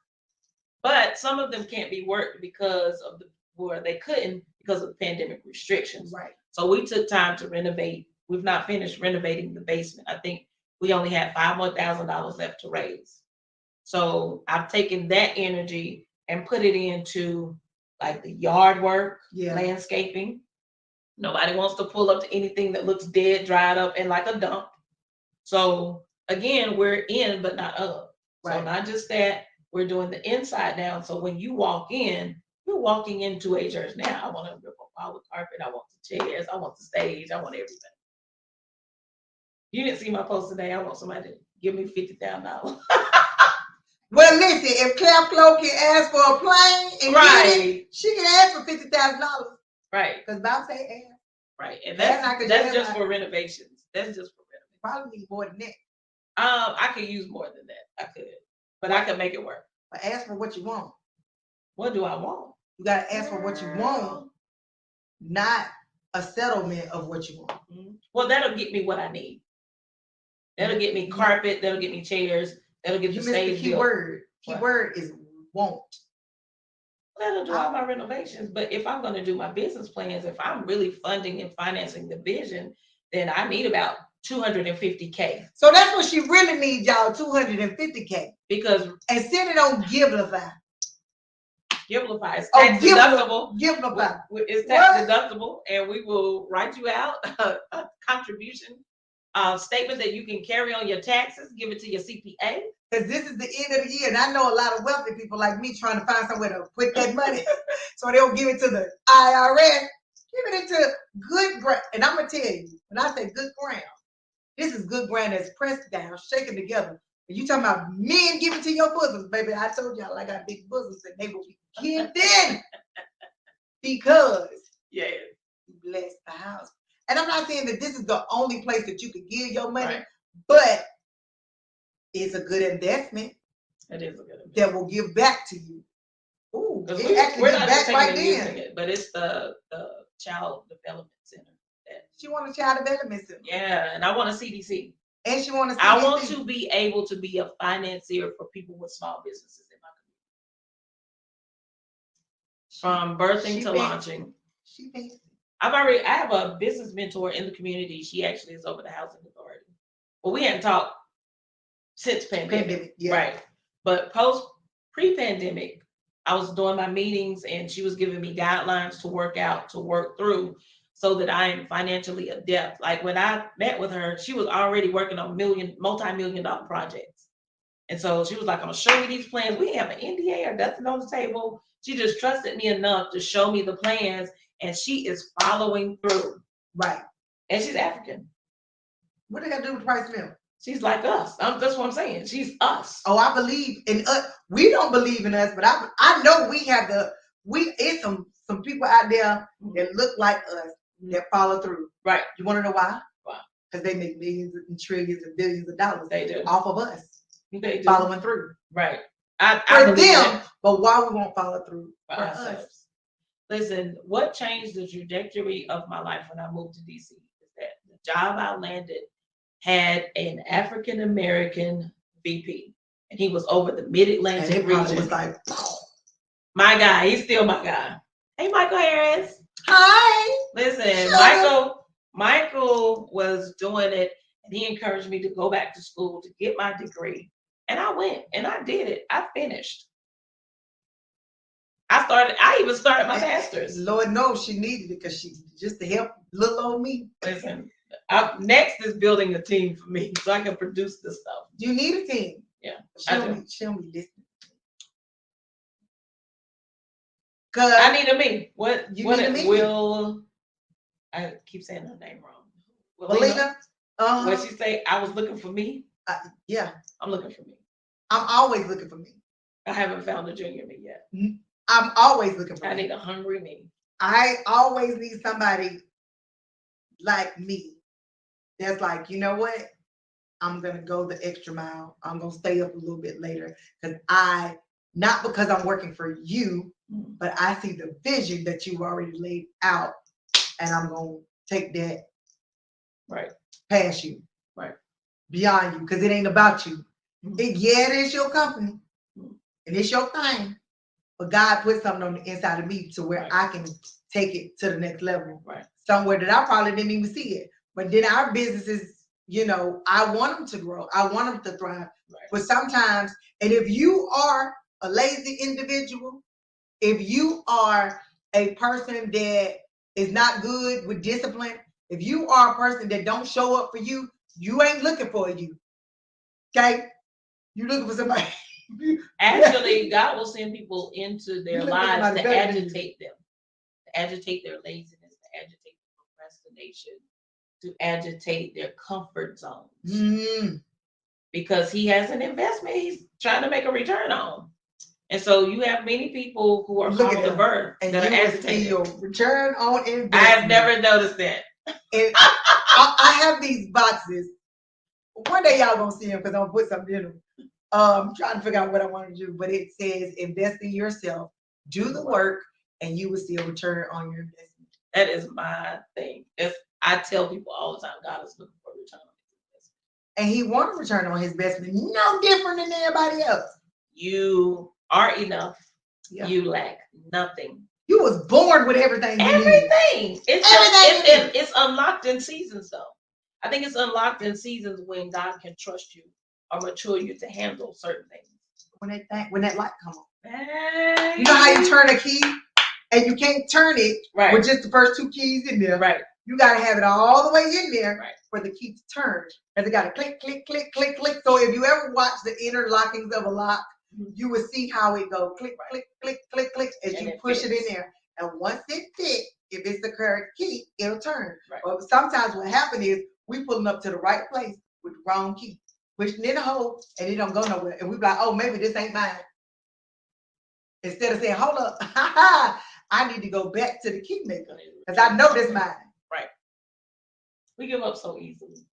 Speaker 4: but some of them can't be worked because of they couldn't because of the pandemic restrictions.
Speaker 3: Right.
Speaker 4: So we took time to renovate. We've not finished renovating the basement. I think we only had $5,000 left to raise. So I've taken that energy and put it into like the yard work, landscaping. Nobody wants to pull up to anything that looks dead, dried up, and like a dump. So again, we're in, but not up. Right. So not just that, we're doing the inside down. So when you walk in, you're walking into a church. Now I want to rip up all the carpet. I want the chairs. I want the stage. I want everything. You didn't see my post today. I want somebody to give me $50,000.
Speaker 3: Well, listen, if Claire Flo can ask for a plane and get it, she can ask for $50,000.
Speaker 4: Right.
Speaker 3: Because Bob say ask.
Speaker 4: Right. And that's just for renovations. That's just for renovations.
Speaker 3: Probably need more than that.
Speaker 4: I could use more than that. I could. But I could make it work.
Speaker 3: But ask for what you want.
Speaker 4: What do I want?
Speaker 3: You gotta ask for what you want, not a settlement of what you want.
Speaker 4: Mm-hmm. Well, that'll get me what I need. That'll get me carpet. That'll get me chairs. That'll get the stage.
Speaker 3: The keyword. Keyword is want.
Speaker 4: That'll do all my renovations. But if I'm going to do my business plans, if I'm really funding and financing the vision, then I need about $250K.
Speaker 3: So that's what she really needs, y'all, $250K.
Speaker 4: Because
Speaker 3: and send it on Givelify.
Speaker 4: Givelify is tax deductible.
Speaker 3: Givelify.
Speaker 4: It's tax deductible, and we will write you out a contribution statement that you can carry on your taxes. Give it to your CPA.
Speaker 3: Because this is the end of the year, and I know a lot of wealthy people like me trying to find somewhere to put that money, so they don't give it to the IRS. Give it into good ground. And I'm gonna tell you, when I say good ground, this is good ground that's pressed down, shaken together. And you talking about men giving to your bosoms, baby. I told y'all I got big bosoms and they will be giving because
Speaker 4: you
Speaker 3: bless the house. And I'm not saying that this is the only place that you can give your money, but it's a good investment.
Speaker 4: It is a good investment
Speaker 3: that will give back to you. Ooh,
Speaker 4: we're not just taking and using it, but it's the Child Development Center.
Speaker 3: She wants a Child Development Center.
Speaker 4: Yeah, and I want a CDC.
Speaker 3: And she wants a CDC.
Speaker 4: I want to be able to be a financier for people with small businesses in my community. From birthing to launching.
Speaker 3: She thinks.
Speaker 4: I have a business mentor in the community. She actually is over the housing authority. Well, we hadn't talked since pandemic. Right. But pre-pandemic, I was doing my meetings and she was giving me guidelines to work out, to work through, so that I am financially adept. Like when I met with her, she was already working on multi-million-dollar projects. And so she was like, I'm gonna show you these plans. We have an NDA or nothing on the table. She just trusted me enough to show me the plans, and she is following through.
Speaker 3: Right.
Speaker 4: And she's African.
Speaker 3: What do they got to do with the price mill?
Speaker 4: She's like us. That's what I'm saying. She's us.
Speaker 3: Oh, I believe in us. We don't believe in us, but I know we have it's some people out there that look like us that follow through.
Speaker 4: Right.
Speaker 3: You want to know why?
Speaker 4: Why?
Speaker 3: Because they make millions and trillions and billions of dollars.
Speaker 4: They do.
Speaker 3: Off of us.
Speaker 4: They do.
Speaker 3: Following through.
Speaker 4: Right.
Speaker 3: For them, but why we won't follow through for us?
Speaker 4: Listen, what changed the trajectory of my life when I moved to DC is that the job I landed had an African American VP, and he was over the Mid-Atlantic region.
Speaker 3: Was like,
Speaker 4: my guy, he's still my guy. Hey, Michael Harris.
Speaker 3: Hi.
Speaker 4: Listen, Michael was doing it, and he encouraged me to go back to school to get my degree. And I went and I did it. I finished. I even started my master's.
Speaker 3: Lord knows she needed it because she just to help little old me.
Speaker 4: Listen, next is building a team for me so I can produce this stuff.
Speaker 3: You need a team.
Speaker 4: Yeah.
Speaker 3: She'll be listening.
Speaker 4: I need a me. I keep saying her name wrong.
Speaker 3: Willina?
Speaker 4: When she say I was looking for me?
Speaker 3: Yeah.
Speaker 4: I'm looking for me.
Speaker 3: I'm always looking for me.
Speaker 4: I haven't found a junior me yet.
Speaker 3: I'm always looking for
Speaker 4: me. I need a hungry me.
Speaker 3: I always need somebody like me that's like, you know what? I'm going to go the extra mile. I'm going to stay up a little bit later not because I'm working for you, but I see the vision that you've already laid out, and I'm going to take that past you, beyond you, because it ain't about you. It is your company, and it's your thing, but God put something on the inside of me to where I can take it to the next level. somewhere that I probably didn't even see it. But then our businesses, I want them to grow. I want them to thrive.
Speaker 4: Right.
Speaker 3: But sometimes, and if you are a lazy individual, if you are a person that is not good with discipline, if you are a person that don't show up for you, you ain't looking for you. Okay? You looking for somebody.
Speaker 4: Actually, God will send people into their
Speaker 3: You looking for
Speaker 4: lives
Speaker 3: somebody
Speaker 4: to
Speaker 3: better than you.
Speaker 4: agitate them, to agitate their laziness, to agitate their procrastination, to agitate their comfort zones.
Speaker 3: Mm.
Speaker 4: Because he has an investment he's trying to make a return on. And so you have many people who are
Speaker 3: Look
Speaker 4: called
Speaker 3: at
Speaker 4: the
Speaker 3: them.
Speaker 4: bird
Speaker 3: And
Speaker 4: that
Speaker 3: you
Speaker 4: are
Speaker 3: will see
Speaker 4: agitated.
Speaker 3: your return on investment.
Speaker 4: I have never noticed that.
Speaker 3: And I have these boxes. One day y'all gonna see them because I'm gonna put something in them. Trying to figure out what I want to do, but it says invest in yourself, do the work, and you will see a return on your investment.
Speaker 4: That is my thing. I tell people all the time, God is looking for a return on his investment.
Speaker 3: And he wants a return on his investment, no different than everybody else.
Speaker 4: You are enough.
Speaker 3: Yeah.
Speaker 4: You lack nothing.
Speaker 3: You was born with everything. You need.
Speaker 4: Everything.
Speaker 3: Everything.
Speaker 4: It's unlocked in seasons, though. I think it's unlocked in seasons when God can trust you or mature you to handle certain things.
Speaker 3: When that light come on.
Speaker 4: Hey.
Speaker 3: You know how you turn a key and you can't turn it
Speaker 4: Right.
Speaker 3: with just the first two keys in there.
Speaker 4: Right.
Speaker 3: You gotta have it all the way in there
Speaker 4: Right.
Speaker 3: for the key to turn. And it gotta click, click, click, click, click. So if you ever watch the inner lockings of a lock, you will see how it goes. Click,
Speaker 4: Right.
Speaker 3: click, click, click, click, as
Speaker 4: And
Speaker 3: you
Speaker 4: it
Speaker 3: push it in
Speaker 4: fits.
Speaker 3: there. And once it fits, if it's the correct key, it'll turn.
Speaker 4: Right.
Speaker 3: But sometimes what happens is we pulling up to the right place with the wrong key, pushing in a hole, and it don't go nowhere. And we be like, oh, maybe this ain't mine. Instead of saying, hold up, I need to go back to the key maker because I know this mine.
Speaker 4: Right. We give up so easily.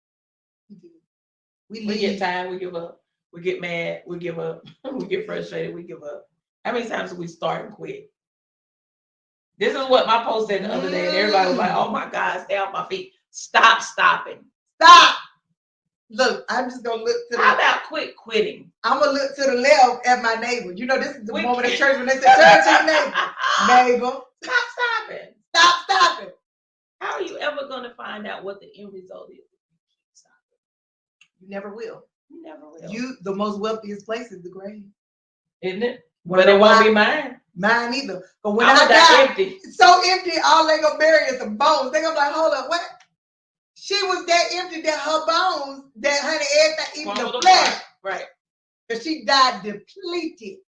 Speaker 3: We
Speaker 4: get tired, we give up. We get mad, we give up. We get frustrated, we give up. How many times do we start and quit? This is what my post said the other day, and everybody was like, oh my God, stay off my feet. Stop stopping.
Speaker 3: Stop. Look, I'm just gonna look to the
Speaker 4: How about quit quitting?
Speaker 3: I'm gonna look to the left at my neighbor. You know, this is the moment of church when they say, turn to your neighbor. Neighbor.
Speaker 4: Stop stopping.
Speaker 3: Stop stopping.
Speaker 4: How are you ever gonna find out what the end result is if you keep stopping?
Speaker 3: You never will.
Speaker 4: You never will.
Speaker 3: The most wealthiest place is the grave.
Speaker 4: Isn't it? But it won't be mine.
Speaker 3: Mine either. But when
Speaker 4: I
Speaker 3: die,
Speaker 4: empty.
Speaker 3: It's so empty, all they gonna bury is some bones. They gonna be like, hold up, what? She was that empty that her bones, that honey, everything, even the flesh.
Speaker 4: Right.
Speaker 3: Because she died depleted.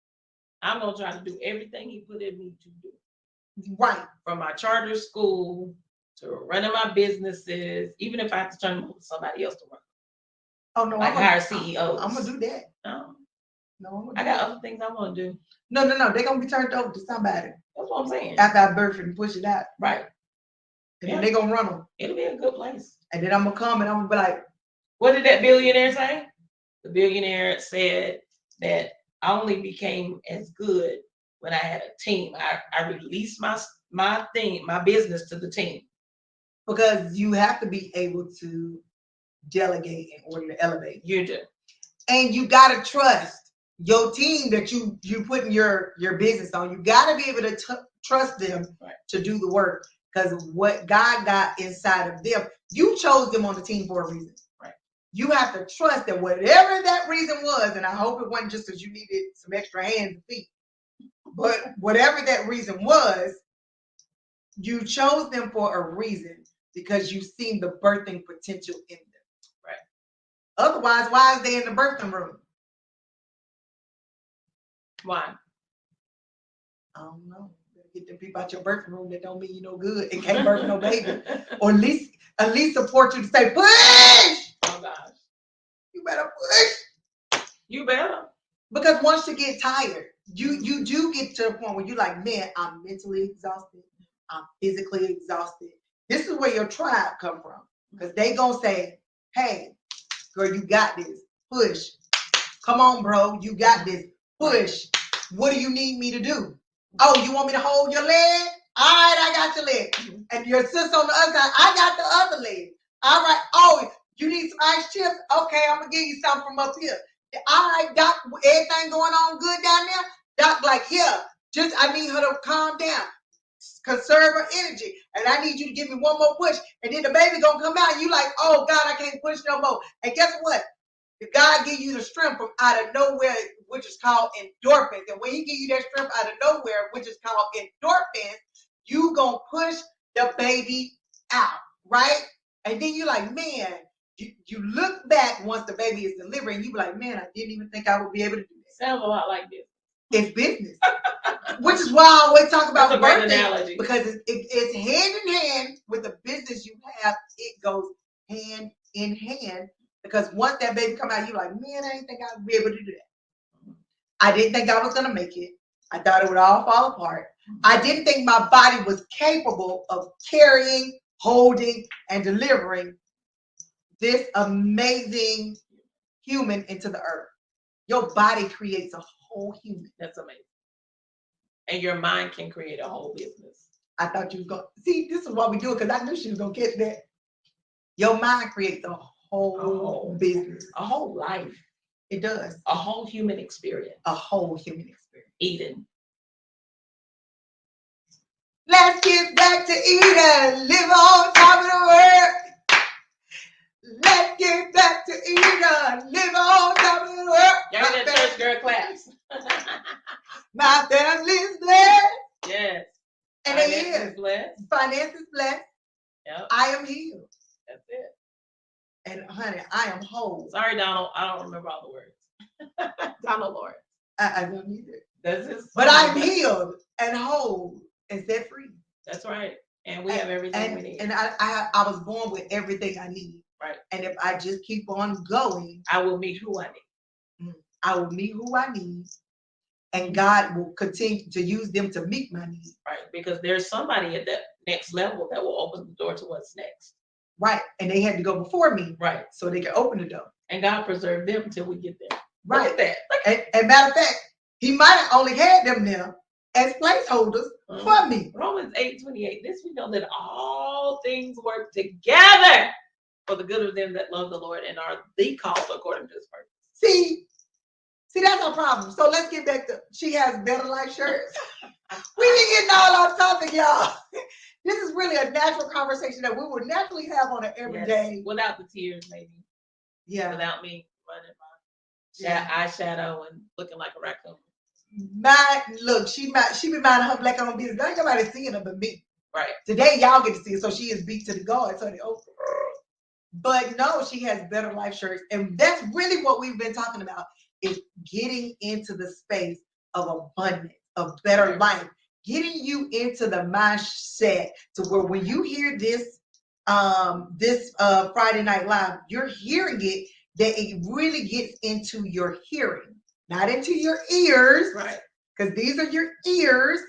Speaker 4: I'm gonna try to do everything he put in me to do.
Speaker 3: Right.
Speaker 4: From my charter school to running my businesses, even if I have to turn them over to somebody else to run.
Speaker 3: Oh no,
Speaker 4: like hire CEOs.
Speaker 3: I'm gonna do that.
Speaker 4: No, I got other things I want to do.
Speaker 3: No, they're gonna be turned over to somebody.
Speaker 4: That's what I'm saying.
Speaker 3: After I birth it and push it out.
Speaker 4: Right.
Speaker 3: And then they're gonna run them.
Speaker 4: It'll be a good place.
Speaker 3: And then I'm gonna come and I'm gonna be like,
Speaker 4: what did that billionaire say? The billionaire said that I only became as good when I had a team. I released my business to the team.
Speaker 3: Because you have to be able to delegate in order to elevate.
Speaker 4: You do.
Speaker 3: And you gotta trust your team that you putting your business on. You gotta be able to trust them to do the work. Because what God got inside of them, you chose them on the team for a reason.
Speaker 4: Right.
Speaker 3: You have to trust that whatever that reason was, and I hope it wasn't just because you needed some extra hands and feet, but whatever that reason was, you chose them for a reason because you've seen the birthing potential in them.
Speaker 4: Right.
Speaker 3: Otherwise, why is they in the birthing room?
Speaker 4: Why?
Speaker 3: I don't know. Get them people out your birthing room that don't mean you no good and can't birth no baby. Or at least support you to say, push!
Speaker 4: Oh gosh.
Speaker 3: You better push.
Speaker 4: You better.
Speaker 3: Because once you get tired, you do get to the point where you're like, man, I'm mentally exhausted. I'm physically exhausted. This is where your tribe come from. Because they gonna say, hey, girl, you got this. Push. Come on, bro. You got this. Push. What do you need me to do? Oh, you want me to hold your leg? All right, I got your leg. And your sister on the other side, I got the other leg. All right. Oh, you need some ice chips? Okay, I'm going to give you some from up here. All right, Doc, everything going on good down there? Doc, like, yeah, I need her to calm down. conserve her energy, and I need you to give me one more push, and then the baby gonna come out, and you like, oh God, I can't push no more. And guess what? God give you the strength from out of nowhere, which is called endorphins. And when he give you that strength out of nowhere, which is called endorphins, you gonna push the baby out, right? And then you like, man, you look back once the baby is delivered, and you be like, man, I didn't even think I would be able to do that.
Speaker 4: Sounds a lot like this.
Speaker 3: It's business. Which is why I always talk about
Speaker 4: That's a great
Speaker 3: birthing,
Speaker 4: analogy.
Speaker 3: because it's hand in hand with the business you have. It goes hand in hand, because once that baby come out, you're like, man, I didn't think I would be able to do that. I didn't think I was gonna make it. I thought it would all fall apart. I didn't think my body was capable of carrying, holding, and delivering this amazing human into the earth. Your body creates a whole human.
Speaker 4: That's amazing. And your mind can create a whole business.
Speaker 3: I thought you was going to see, this is why we do it, because I knew she was going to catch that. Your mind creates a whole business.
Speaker 4: A whole life.
Speaker 3: It does.
Speaker 4: A whole human experience.
Speaker 3: A whole human experience.
Speaker 4: Eden.
Speaker 3: Let's get back to Eden. Live on top of the world. Let's get back to Eden. Live on top of the world.
Speaker 4: Y'all in that church girl class.
Speaker 3: My family's blessed.
Speaker 4: Yes.
Speaker 3: And
Speaker 4: Finance
Speaker 3: it is.
Speaker 4: is blessed.
Speaker 3: Finance is blessed.
Speaker 4: Yep.
Speaker 3: I am healed.
Speaker 4: That's it.
Speaker 3: And honey, I am whole.
Speaker 4: Sorry, Donald. I don't remember all the words. Donald Lawrence.
Speaker 3: I don't either.
Speaker 4: That's his.
Speaker 3: But I'm healed and whole and set free.
Speaker 4: That's right. And we have everything we need.
Speaker 3: And I was born with everything I need.
Speaker 4: Right.
Speaker 3: And if I just keep on going,
Speaker 4: I will meet who I need.
Speaker 3: I will meet who I need. And God will continue to use them to meet my needs.
Speaker 4: Right. Because there's somebody at that next level that will open the door to what's next.
Speaker 3: Right. And they had to go before me.
Speaker 4: Right.
Speaker 3: So they could open the door.
Speaker 4: And God preserved them until we get there.
Speaker 3: Right.
Speaker 4: Look at that.
Speaker 3: And matter of fact, he might have only had them there as placeholders for me.
Speaker 4: Romans 8:28. This we know that all things work together for the good of them that love the Lord and are the called according to his purpose.
Speaker 3: See, that's our problem. So let's get back to, she has Better Life shirts. We be getting all off topic, y'all. This is really a natural conversation that we would naturally have on an everyday.
Speaker 4: Without the tears, maybe.
Speaker 3: Yeah.
Speaker 4: Without me running my
Speaker 3: Yeah.
Speaker 4: eyeshadow and looking like a raccoon.
Speaker 3: Look, she be minding her black on business. Ain't nobody seeing her but me.
Speaker 4: Right.
Speaker 3: Today, y'all get to see her, so she is beat to the guard. So they open. But no, she has Better Life shirts, and that's really what we've been talking about, is getting into the space of abundance, of better life, getting you into the mindset to where when you hear this Friday Night Live, you're hearing it, that it really gets into your hearing, not into your ears,
Speaker 4: right?
Speaker 3: Because these are your ears,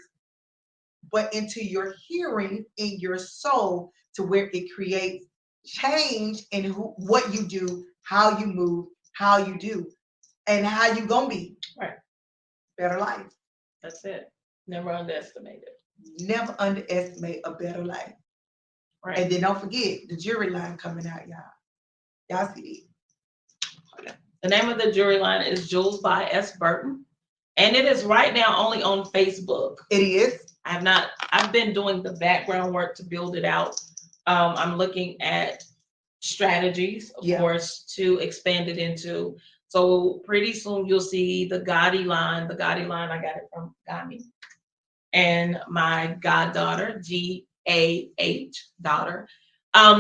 Speaker 3: but into your hearing in your soul, to where it creates change in what you do, how you move, how you do, and how you gonna be.
Speaker 4: Right.
Speaker 3: Better life.
Speaker 4: That's it. Never underestimate it.
Speaker 3: Never underestimate a better life.
Speaker 4: Right.
Speaker 3: And then don't forget the jury line coming out, y'all. Y'all see it.
Speaker 4: The name of the jury line is Jules by S. Burton. And it is right now only on Facebook.
Speaker 3: It is.
Speaker 4: I've been doing the background work to build it out. I'm looking at strategies, of course, to expand it into. So pretty soon you'll see the Gotti line. The Gotti line, I got it from Gami. And my goddaughter, G-A-H, daughter.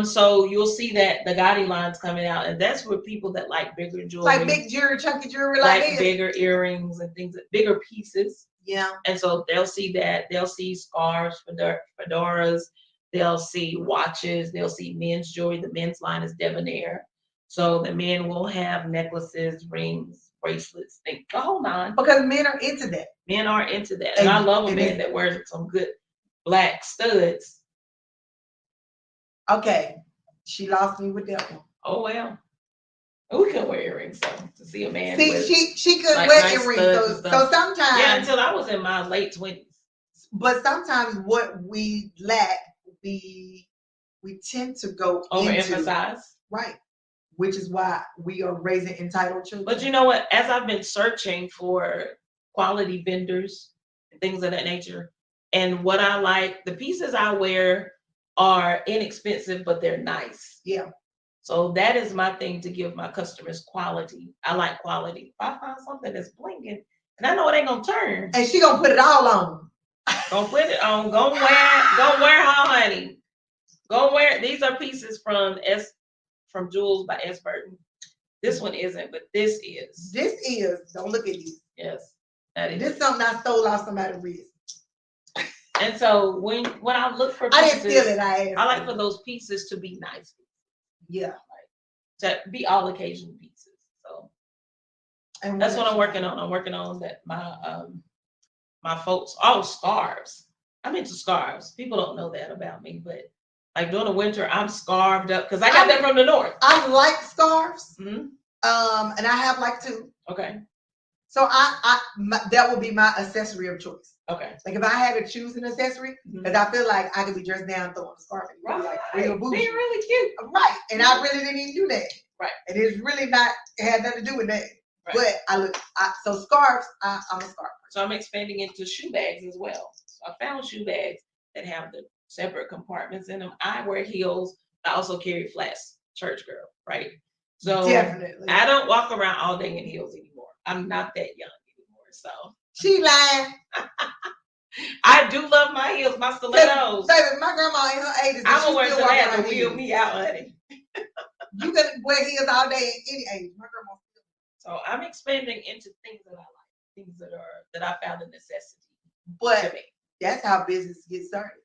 Speaker 4: So you'll see that the Gotti line's coming out, and that's for people that like bigger jewelry.
Speaker 3: Like big jewelry, chunky jewelry,
Speaker 4: like bigger earrings and things, bigger pieces.
Speaker 3: Yeah.
Speaker 4: And so they'll see that. They'll see scarves, fedoras. They'll see watches. They'll see men's jewelry. The men's line is debonair. So the men will have necklaces, rings, bracelets, the whole nine.
Speaker 3: Because men are into that.
Speaker 4: Men are into that. And I love a man that wears some good black studs.
Speaker 3: Okay. She lost me with that one.
Speaker 4: Oh, well. We couldn't wear earrings, so to see a man.
Speaker 3: See, she couldn't wear earrings. So sometimes.
Speaker 4: Yeah, until I was in my late 20s.
Speaker 3: But sometimes what we lack, we tend to go
Speaker 4: overemphasize.
Speaker 3: Right. Which is why we are raising entitled children.
Speaker 4: But you know what? As I've been searching for quality vendors and things of that nature, And what I like, the pieces I wear are inexpensive, but they're nice.
Speaker 3: Yeah.
Speaker 4: So that is my thing, to give my customers quality. I like quality. If I find something that's blinging, and I know it ain't gonna turn,
Speaker 3: And she gonna put it all on.
Speaker 4: gonna put it on. Go wear her, honey. Go wear. These are pieces from Jewels by S. Burton. This one isn't, but this is.
Speaker 3: This is. Don't look at you.
Speaker 4: Yes, that is.
Speaker 3: This is something I stole off somebody's wrist.
Speaker 4: And so when I look for
Speaker 3: I
Speaker 4: pieces,
Speaker 3: didn't steal it.
Speaker 4: I like for those pieces to be nice.
Speaker 3: Yeah.
Speaker 4: To be all occasion pieces. So
Speaker 3: And
Speaker 4: that's what I'm working on. I'm working on that my folks, scarves. I'm into scarves. People don't know that about me, but like during the winter, I'm scarved up because I got that from the north.
Speaker 3: I like scarves.
Speaker 4: Mm-hmm.
Speaker 3: And I have like 2.
Speaker 4: Okay.
Speaker 3: So that would be my accessory of choice.
Speaker 4: Okay.
Speaker 3: Like if I had to choose an accessory, because I feel like I could be dressed down throwing a scarf and
Speaker 4: Right.
Speaker 3: like real bougie.
Speaker 4: Being really cute.
Speaker 3: Right. And I really didn't even do that.
Speaker 4: Right.
Speaker 3: And it's really not, it had nothing to do with that.
Speaker 4: Right.
Speaker 3: But so scarves, I'm a scarf.
Speaker 4: So I'm expanding into shoe bags as well. So I found shoe bags that have the separate compartments in them. I wear heels. I also carry flats, church girl, right? So
Speaker 3: Definitely.
Speaker 4: I don't walk around all day in heels anymore. I'm not that young anymore. So
Speaker 3: She lying.
Speaker 4: I do love my heels, my stilettos.
Speaker 3: Baby, my grandma in her 80s.
Speaker 4: I'm gonna wear
Speaker 3: still walking
Speaker 4: stilettos
Speaker 3: around
Speaker 4: to wheel
Speaker 3: heels.
Speaker 4: me out, honey.
Speaker 3: You can wear heels all day in any age. My grandma.
Speaker 4: So I'm expanding into things that I like, things that I found a necessity
Speaker 3: But
Speaker 4: to me.
Speaker 3: that's how business gets started.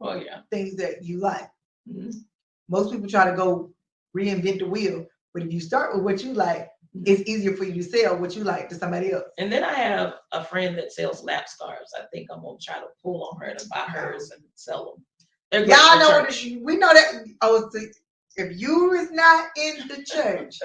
Speaker 4: Oh yeah.
Speaker 3: Things that you like.
Speaker 4: Mm-hmm.
Speaker 3: Most people try to go reinvent the wheel, but if you start with what you like, it's easier for you to sell what you like to somebody else.
Speaker 4: And then I have a friend that sells lap scarves. I think I'm gonna try to pull on her to buy hers and sell them. They're great
Speaker 3: Y'all
Speaker 4: for
Speaker 3: know
Speaker 4: church.
Speaker 3: we know that. Oh, see, if you is not in the church,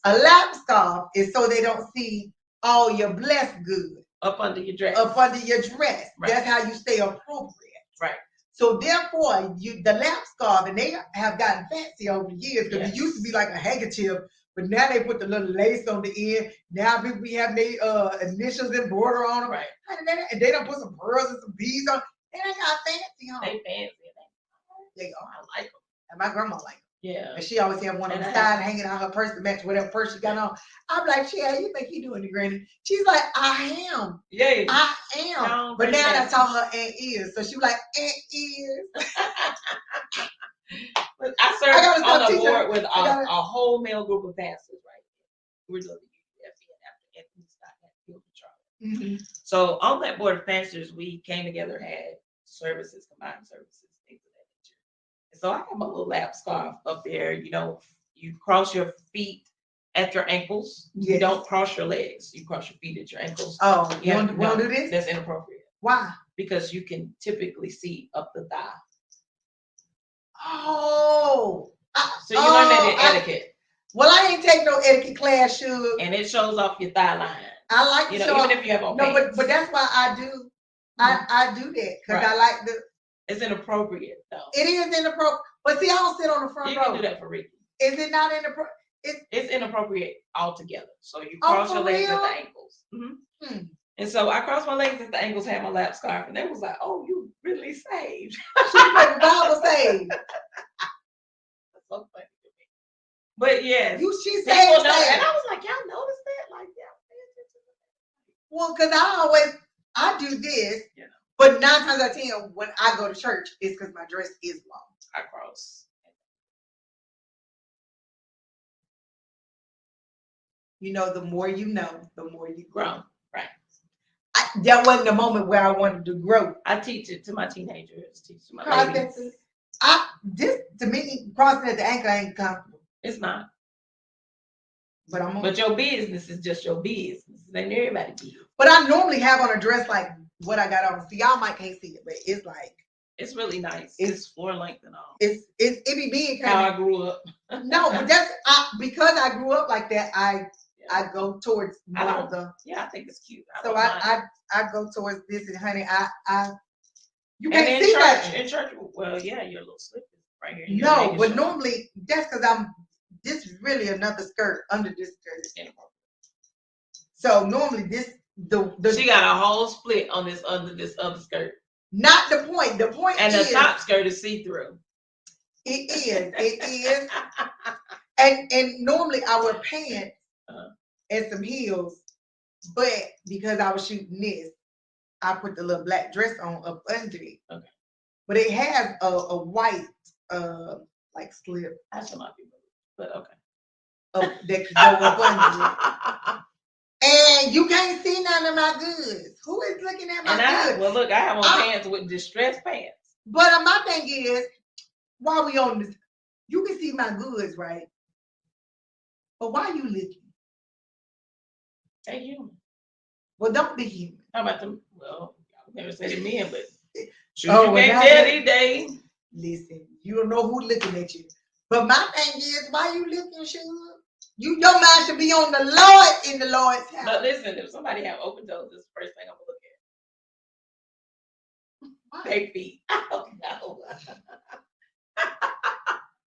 Speaker 3: a lap scarf is so they don't see all your blessed good
Speaker 4: up under your dress.
Speaker 3: up under your dress.
Speaker 4: Right.
Speaker 3: That's how you stay appropriate.
Speaker 4: Right.
Speaker 3: So therefore, the lap scarf, and they have gotten fancy over the years because it used to be like a handkerchief, but now they put the little lace on the end. Now people be having their initials and border on them.
Speaker 4: Right.
Speaker 3: And they don't put some pearls and some beads on. They ain't got fancy on.
Speaker 4: They fancy.
Speaker 3: They are.
Speaker 4: I like them.
Speaker 3: And my grandma like them.
Speaker 4: Yeah.
Speaker 3: And she always had one on the side hanging out her purse to match whatever purse she got on. I'm like, yeah, you think you doing the granny? She's like, I am.
Speaker 4: Yeah.
Speaker 3: I am. But now that's how her aunt is. So she was like, Aunt is.
Speaker 4: I served on a board with a whole male group of pastors, right? We're doing the UFN after Anthony Scott had killed the trial. So on that board of pastors, we came together, had services, combined services, things of that nature. And so I have a little lap scarf up there. You know, you cross your feet at your ankles. You don't cross your legs. You cross your feet at your ankles.
Speaker 3: Oh, you want to do this?
Speaker 4: That's inappropriate.
Speaker 3: Why?
Speaker 4: Because you can typically see up the thigh.
Speaker 3: Oh.
Speaker 4: So you learn that in etiquette.
Speaker 3: Well, I ain't take no etiquette class, Sugar.
Speaker 4: And it shows off your thigh line.
Speaker 3: I like
Speaker 4: you
Speaker 3: to
Speaker 4: know,
Speaker 3: show
Speaker 4: even if you have on pants.
Speaker 3: No, but that's why I do. I do that because I like the.
Speaker 4: It's inappropriate though.
Speaker 3: It is inappropriate. But see, I don't sit on the front row.
Speaker 4: You can do that for Ricky.
Speaker 3: Is it not inappropriate?
Speaker 4: It's inappropriate altogether. So you cross your legs at the ankles. And so I crossed my legs at the ankles, had my lap scarf, and they was like, "Oh, you really saved."
Speaker 3: She like the Bible saved.
Speaker 4: That's so funny to me. But yeah,
Speaker 3: she saved.
Speaker 4: And I was like, "Y'all noticed that?" Like, yeah.
Speaker 3: Well, because I do this, but 9 times out of 10, when I go to church, it's because my dress is long.
Speaker 4: I cross.
Speaker 3: You know, the more you know, the more you grow.
Speaker 4: Right.
Speaker 3: That wasn't the moment where I wanted to grow.
Speaker 4: I teach it to my teenagers, teach to my ladies.
Speaker 3: This to me, crossing at the ankle ain't comfortable.
Speaker 4: It's not.
Speaker 3: But
Speaker 4: but your business is just your business. It ain't everybody business.
Speaker 3: But I normally have on a dress like what I got on. See, y'all might can't see it, but it's like
Speaker 4: it's really nice. It's floor length and all.
Speaker 3: It be big.
Speaker 4: How I grew up.
Speaker 3: No, but that's because I grew up like that. I go towards more of the.
Speaker 4: Yeah, I think it's cute.
Speaker 3: I go towards this, and honey, you
Speaker 4: can't
Speaker 3: and see that
Speaker 4: in church. Well, yeah, your little slip is right here.
Speaker 3: No, but normally that's because this is really another skirt under this skirt. So normally the
Speaker 4: she got a whole split on this under this other skirt.
Speaker 3: Not the point. The point
Speaker 4: And
Speaker 3: is
Speaker 4: the top skirt is see-through.
Speaker 3: it is. It is. And normally I wear pants and some heels, but because I was shooting this, I put the little black dress on up under it.
Speaker 4: Okay.
Speaker 3: But it has a white like slip.
Speaker 4: I should not be moved, but okay.
Speaker 3: That could go up under it. And you can't see none of my goods. Who is looking at my goods?
Speaker 4: Well, look, I have on pants with distressed pants.
Speaker 3: But my thing is, while we on this, you can see my goods, right? But why you looking?
Speaker 4: They human.
Speaker 3: Well, don't be human.
Speaker 4: How about them? Well, I would never say the men, but shoot,
Speaker 3: Oh,
Speaker 4: you can't tell these days.
Speaker 3: Listen, you don't know who looking at you. But my thing is, why you looking, Sugar? Your mind should be on the Lord in the Lord's house.
Speaker 4: But listen, if somebody have open toes, this is the first thing I'm gonna look at. Their feet. I don't know.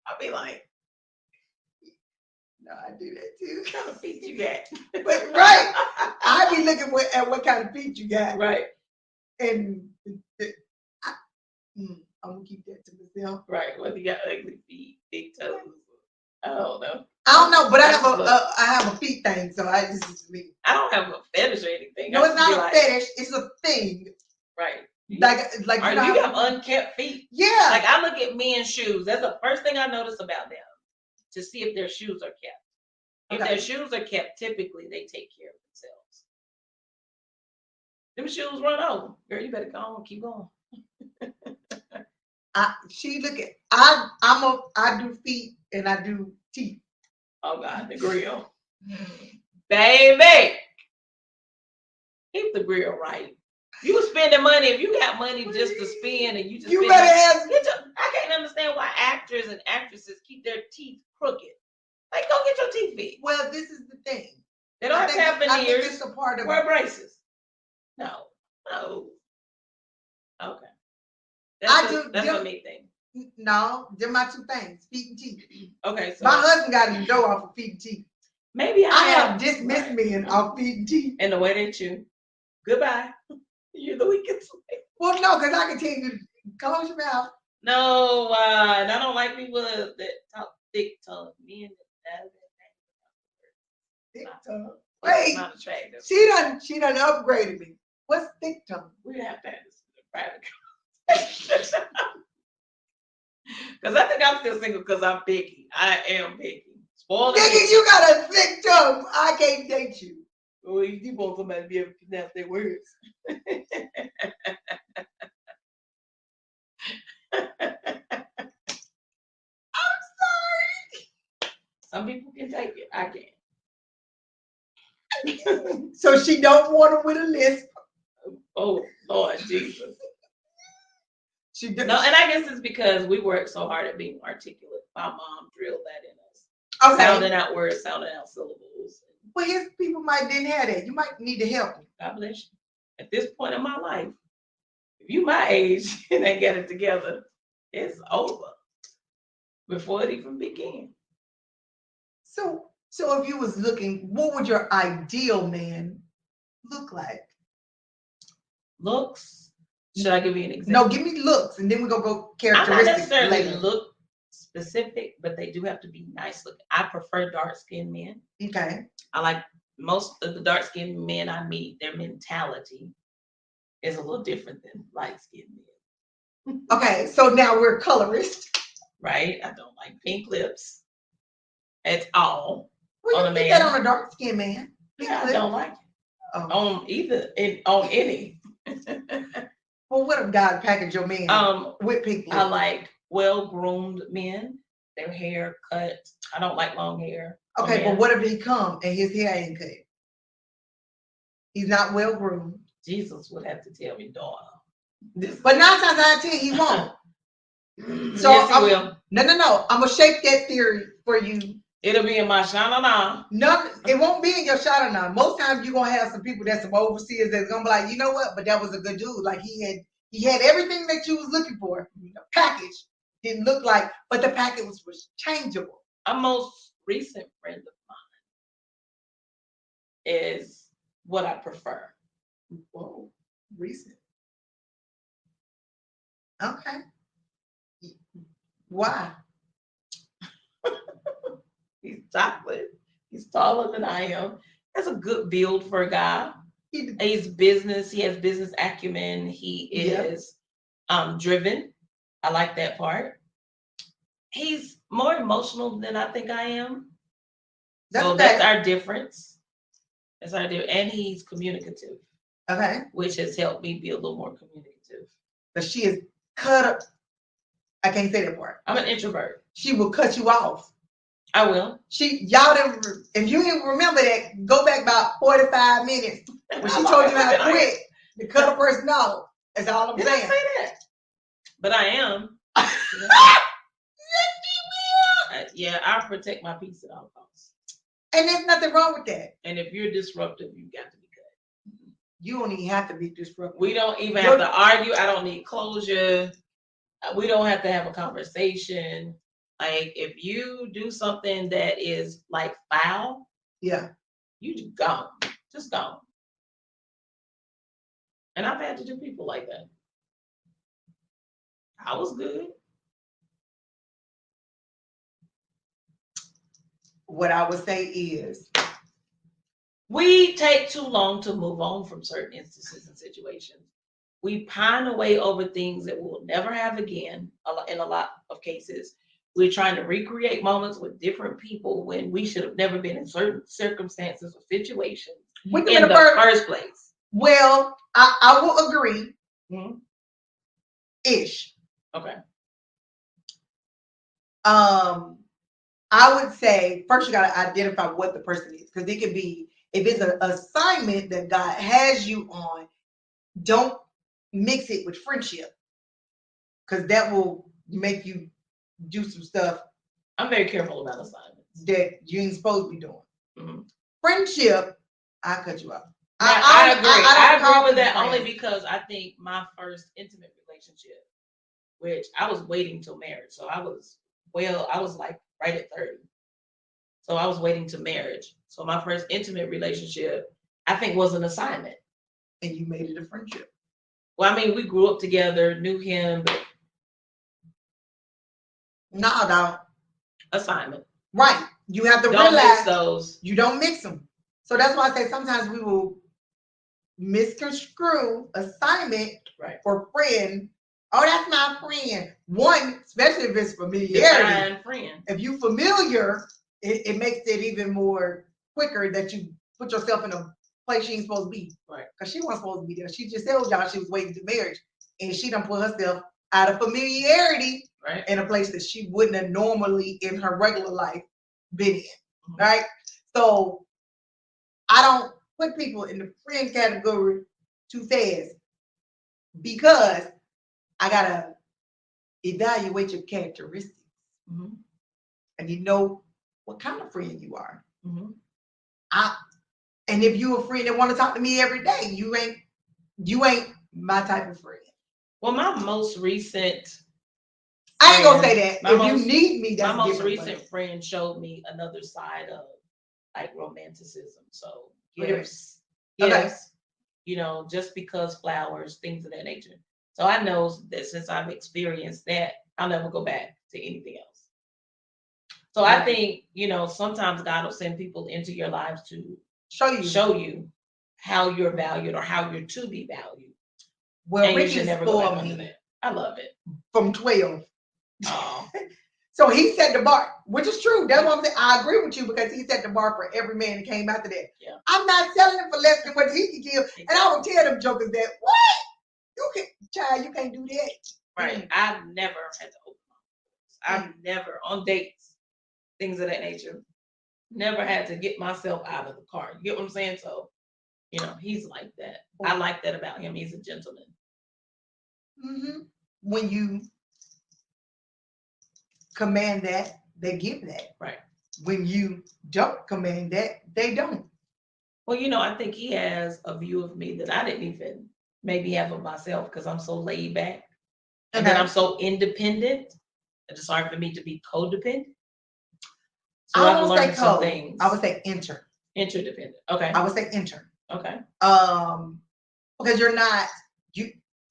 Speaker 4: I'll be like,
Speaker 3: no, I do that too.
Speaker 4: what kind of feet you got?
Speaker 3: But right, I be looking at what kind of feet you got.
Speaker 4: Right.
Speaker 3: And I'm gonna keep that to myself.
Speaker 4: Right. Whether you got ugly feet, big toes. I don't know.
Speaker 3: I don't know, but I have a feet thing, so I just me.
Speaker 4: I don't have a fetish or anything.
Speaker 3: No, it's not a fetish. It's a thing.
Speaker 4: Right.
Speaker 3: Like
Speaker 4: you have unkept feet.
Speaker 3: Yeah.
Speaker 4: Like I look at men's shoes. That's the first thing I notice about them to see if their shoes are kept. If their shoes are kept, typically they take care of themselves. Them shoes run over. Girl, you better go on and keep going.
Speaker 3: I do feet and I do teeth.
Speaker 4: Oh God, the grill. Baby. Keep the grill right. You spending money, if you got money just to spend and you just
Speaker 3: better have
Speaker 4: I can't understand why actors and actresses keep their teeth crooked. Like, go get your teeth fixed.
Speaker 3: Well, this is the thing.
Speaker 4: They don't have to have veneers.
Speaker 3: I think it's a part of
Speaker 4: wear braces. No. Okay. That's a me thing.
Speaker 3: No, they're my two things, feet and teeth.
Speaker 4: Okay, so
Speaker 3: my husband got his dough off of feet and teeth.
Speaker 4: Maybe
Speaker 3: I have dismissed men off feet and teeth.
Speaker 4: And the way they chew. Goodbye. You're the weakest.
Speaker 3: Well, no, because I can tell you to close your mouth.
Speaker 4: No, I don't like people that talk thick tongue. Men that
Speaker 3: thick tongue. Wait,
Speaker 4: not attractive.
Speaker 3: She done upgraded me. What's thick tongue?
Speaker 4: We have to have this in a private because I think I'm still single because I'm picky. I am picky.
Speaker 3: Nigga, you got a thick tongue. I can't date you.
Speaker 4: Well, you want somebody to be able to pronounce their words.
Speaker 3: I'm sorry.
Speaker 4: Some people can take it. I can't.
Speaker 3: So she don't want it with a lisp.
Speaker 4: Oh, Lord Jesus.
Speaker 3: She does.
Speaker 4: No, and I guess it's because we work so hard at being articulate. My mom drilled that in us.
Speaker 3: Okay.
Speaker 4: Sounding out words, sounding out syllables.
Speaker 3: Well, his people didn't have that. You might need to help him.
Speaker 4: God bless you. At this point in my life, if you my age and ain't get it together, it's over before it even began.
Speaker 3: So if you was looking, what would your ideal man look like?
Speaker 4: Looks? Should I give you an example?
Speaker 3: No, give me looks, and then we're gonna go characteristics.
Speaker 4: I'm not necessarily
Speaker 3: later.
Speaker 4: look specific, but they do have to be nice looking. I prefer dark-skinned men.
Speaker 3: Okay.
Speaker 4: I like most of the dark-skinned men I meet, their mentality is a little different than light-skinned men.
Speaker 3: Okay, so now we're colorist.
Speaker 4: Right? I don't like pink lips at all.
Speaker 3: Well, you get that on a dark-skinned man. Pink
Speaker 4: Yeah, I
Speaker 3: lips.
Speaker 4: don't like it.
Speaker 3: Oh.
Speaker 4: On any.
Speaker 3: Well, what if God package your man with pink lips?
Speaker 4: I like well-groomed men, their hair cut. I don't like long hair.
Speaker 3: Okay, but what if he come and his hair ain't cut? He's not well groomed.
Speaker 4: Jesus would have to tell me, daughter.
Speaker 3: But 9 times out of 10, he won't. So
Speaker 4: yes, he will.
Speaker 3: No. I'm gonna shake that theory for you.
Speaker 4: It'll be in my shanana.
Speaker 3: No, it won't be in your shanana. Most times you're gonna have some people that's some overseers that's gonna be like, you know what? But that was a good dude. Like he had everything that you was looking for. The package didn't look like, but the package was changeable.
Speaker 4: A most recent friend of mine is what I prefer.
Speaker 3: Whoa, recent. Okay. Why?
Speaker 4: He's chocolate. He's taller than I am. Has a good build for a guy. He's business. He has business acumen. He is driven. I like that part. He's more emotional than I think I am. That's our difference. That's our difference. And he's communicative.
Speaker 3: Okay.
Speaker 4: Which has helped me be a little more communicative.
Speaker 3: But she is cut up. I can't say that word.
Speaker 4: I'm an introvert.
Speaker 3: She will cut you off.
Speaker 4: I will.
Speaker 3: Y'all didn't, if you didn't remember that, go back about 45 minutes when she told you how to quit to cut a person off. That's all I'm saying.
Speaker 4: I say that? But I am. Yeah, I protect my peace at all costs.
Speaker 3: And there's nothing wrong with that.
Speaker 4: And if you're disruptive, you got to be cut.
Speaker 3: You don't even have to be disruptive.
Speaker 4: We don't even have to argue. I don't need closure. We don't have to have a conversation. Like, if you do something that is like foul,
Speaker 3: yeah,
Speaker 4: you just gone. Just gone. And I've had to do people like that. I was good.
Speaker 3: What I would say is,
Speaker 4: we take too long to move on from certain instances and situations. We pine away over things that we'll never have again. In a lot of cases, we're trying to recreate moments with different people when we should have never been in certain circumstances or situations in the first place.
Speaker 3: Well, I will agree.
Speaker 4: Mm-hmm.
Speaker 3: Ish.
Speaker 4: Okay.
Speaker 3: I would say first you got to identify what the person is, because it could be, if it's an assignment that God has you on, don't mix it with friendship, because that will make you do some stuff.
Speaker 4: I'm very careful about assignments
Speaker 3: that you ain't supposed to be doing.
Speaker 4: Mm-hmm.
Speaker 3: Friendship, I cut you off.
Speaker 4: I agree. I agree with that only because I think my first intimate relationship, which I was waiting till marriage, so I was like right at 30. So I was waiting to marriage. So my first intimate relationship, I think, was an assignment.
Speaker 3: And you made it a friendship.
Speaker 4: Well, I mean, we grew up together, knew him, but
Speaker 3: no.
Speaker 4: Assignment.
Speaker 3: Right. You have to
Speaker 4: don't
Speaker 3: realize
Speaker 4: mix those.
Speaker 3: You don't mix them. So that's why I say sometimes we will misconstrue assignment for friend. Oh, that's my friend. One, especially if it's familiarity.
Speaker 4: Friend.
Speaker 3: If you familiar, it makes it even more quicker that you put yourself in a place she ain't supposed to be.
Speaker 4: Right.
Speaker 3: Because she wasn't supposed to be there. She just told y'all she was waiting to marriage. And she done put herself out of familiarity in a place that she wouldn't have normally in her regular life been in. Mm-hmm. Right? So I don't put people in the friend category too fast, because I gotta evaluate your characteristics. Mm-hmm. And you know what kind of friend you are. Mm-hmm. And if you're a friend that want to talk to me every day, you ain't my type of friend.
Speaker 4: Well, my most recent
Speaker 3: I ain't gonna say that. If you need me, that's
Speaker 4: my most recent friend showed me another side of like romanticism. So gifts, you know, just because flowers, things of that nature. So I know that since I've experienced that, I'll never go back to anything else. So I think, you know, sometimes God will send people into your lives to show you how you're valued or how you're to be valued.
Speaker 3: Well,
Speaker 4: and
Speaker 3: Richie spoiled me.
Speaker 4: I love it.
Speaker 3: From 12.
Speaker 4: Oh.
Speaker 3: So he set the bar, which is true. That's what I'm saying. I agree with you, because he set the bar for every man that came after that.
Speaker 4: Yeah.
Speaker 3: I'm not selling it for less than what he can give. Exactly. And I would tell them jokers that, what? You can't do that.
Speaker 4: Right. I've never had to open my doors. I've never, on dates, things of that nature, never had to get myself out of the car. You get what I'm saying? So, you know, he's like that. I like that about him. He's a gentleman.
Speaker 3: Mm-hmm. When you command that, they give that.
Speaker 4: Right.
Speaker 3: When you don't command that, they don't.
Speaker 4: Well, you know, I think he has a view of me that I didn't even maybe have of myself, because I'm so laid back. And then I'm so independent. It's hard for me to be codependent. So I've learned some things.
Speaker 3: I would say interdependent.
Speaker 4: Okay.
Speaker 3: I would say inter.
Speaker 4: Okay.
Speaker 3: Because you're not,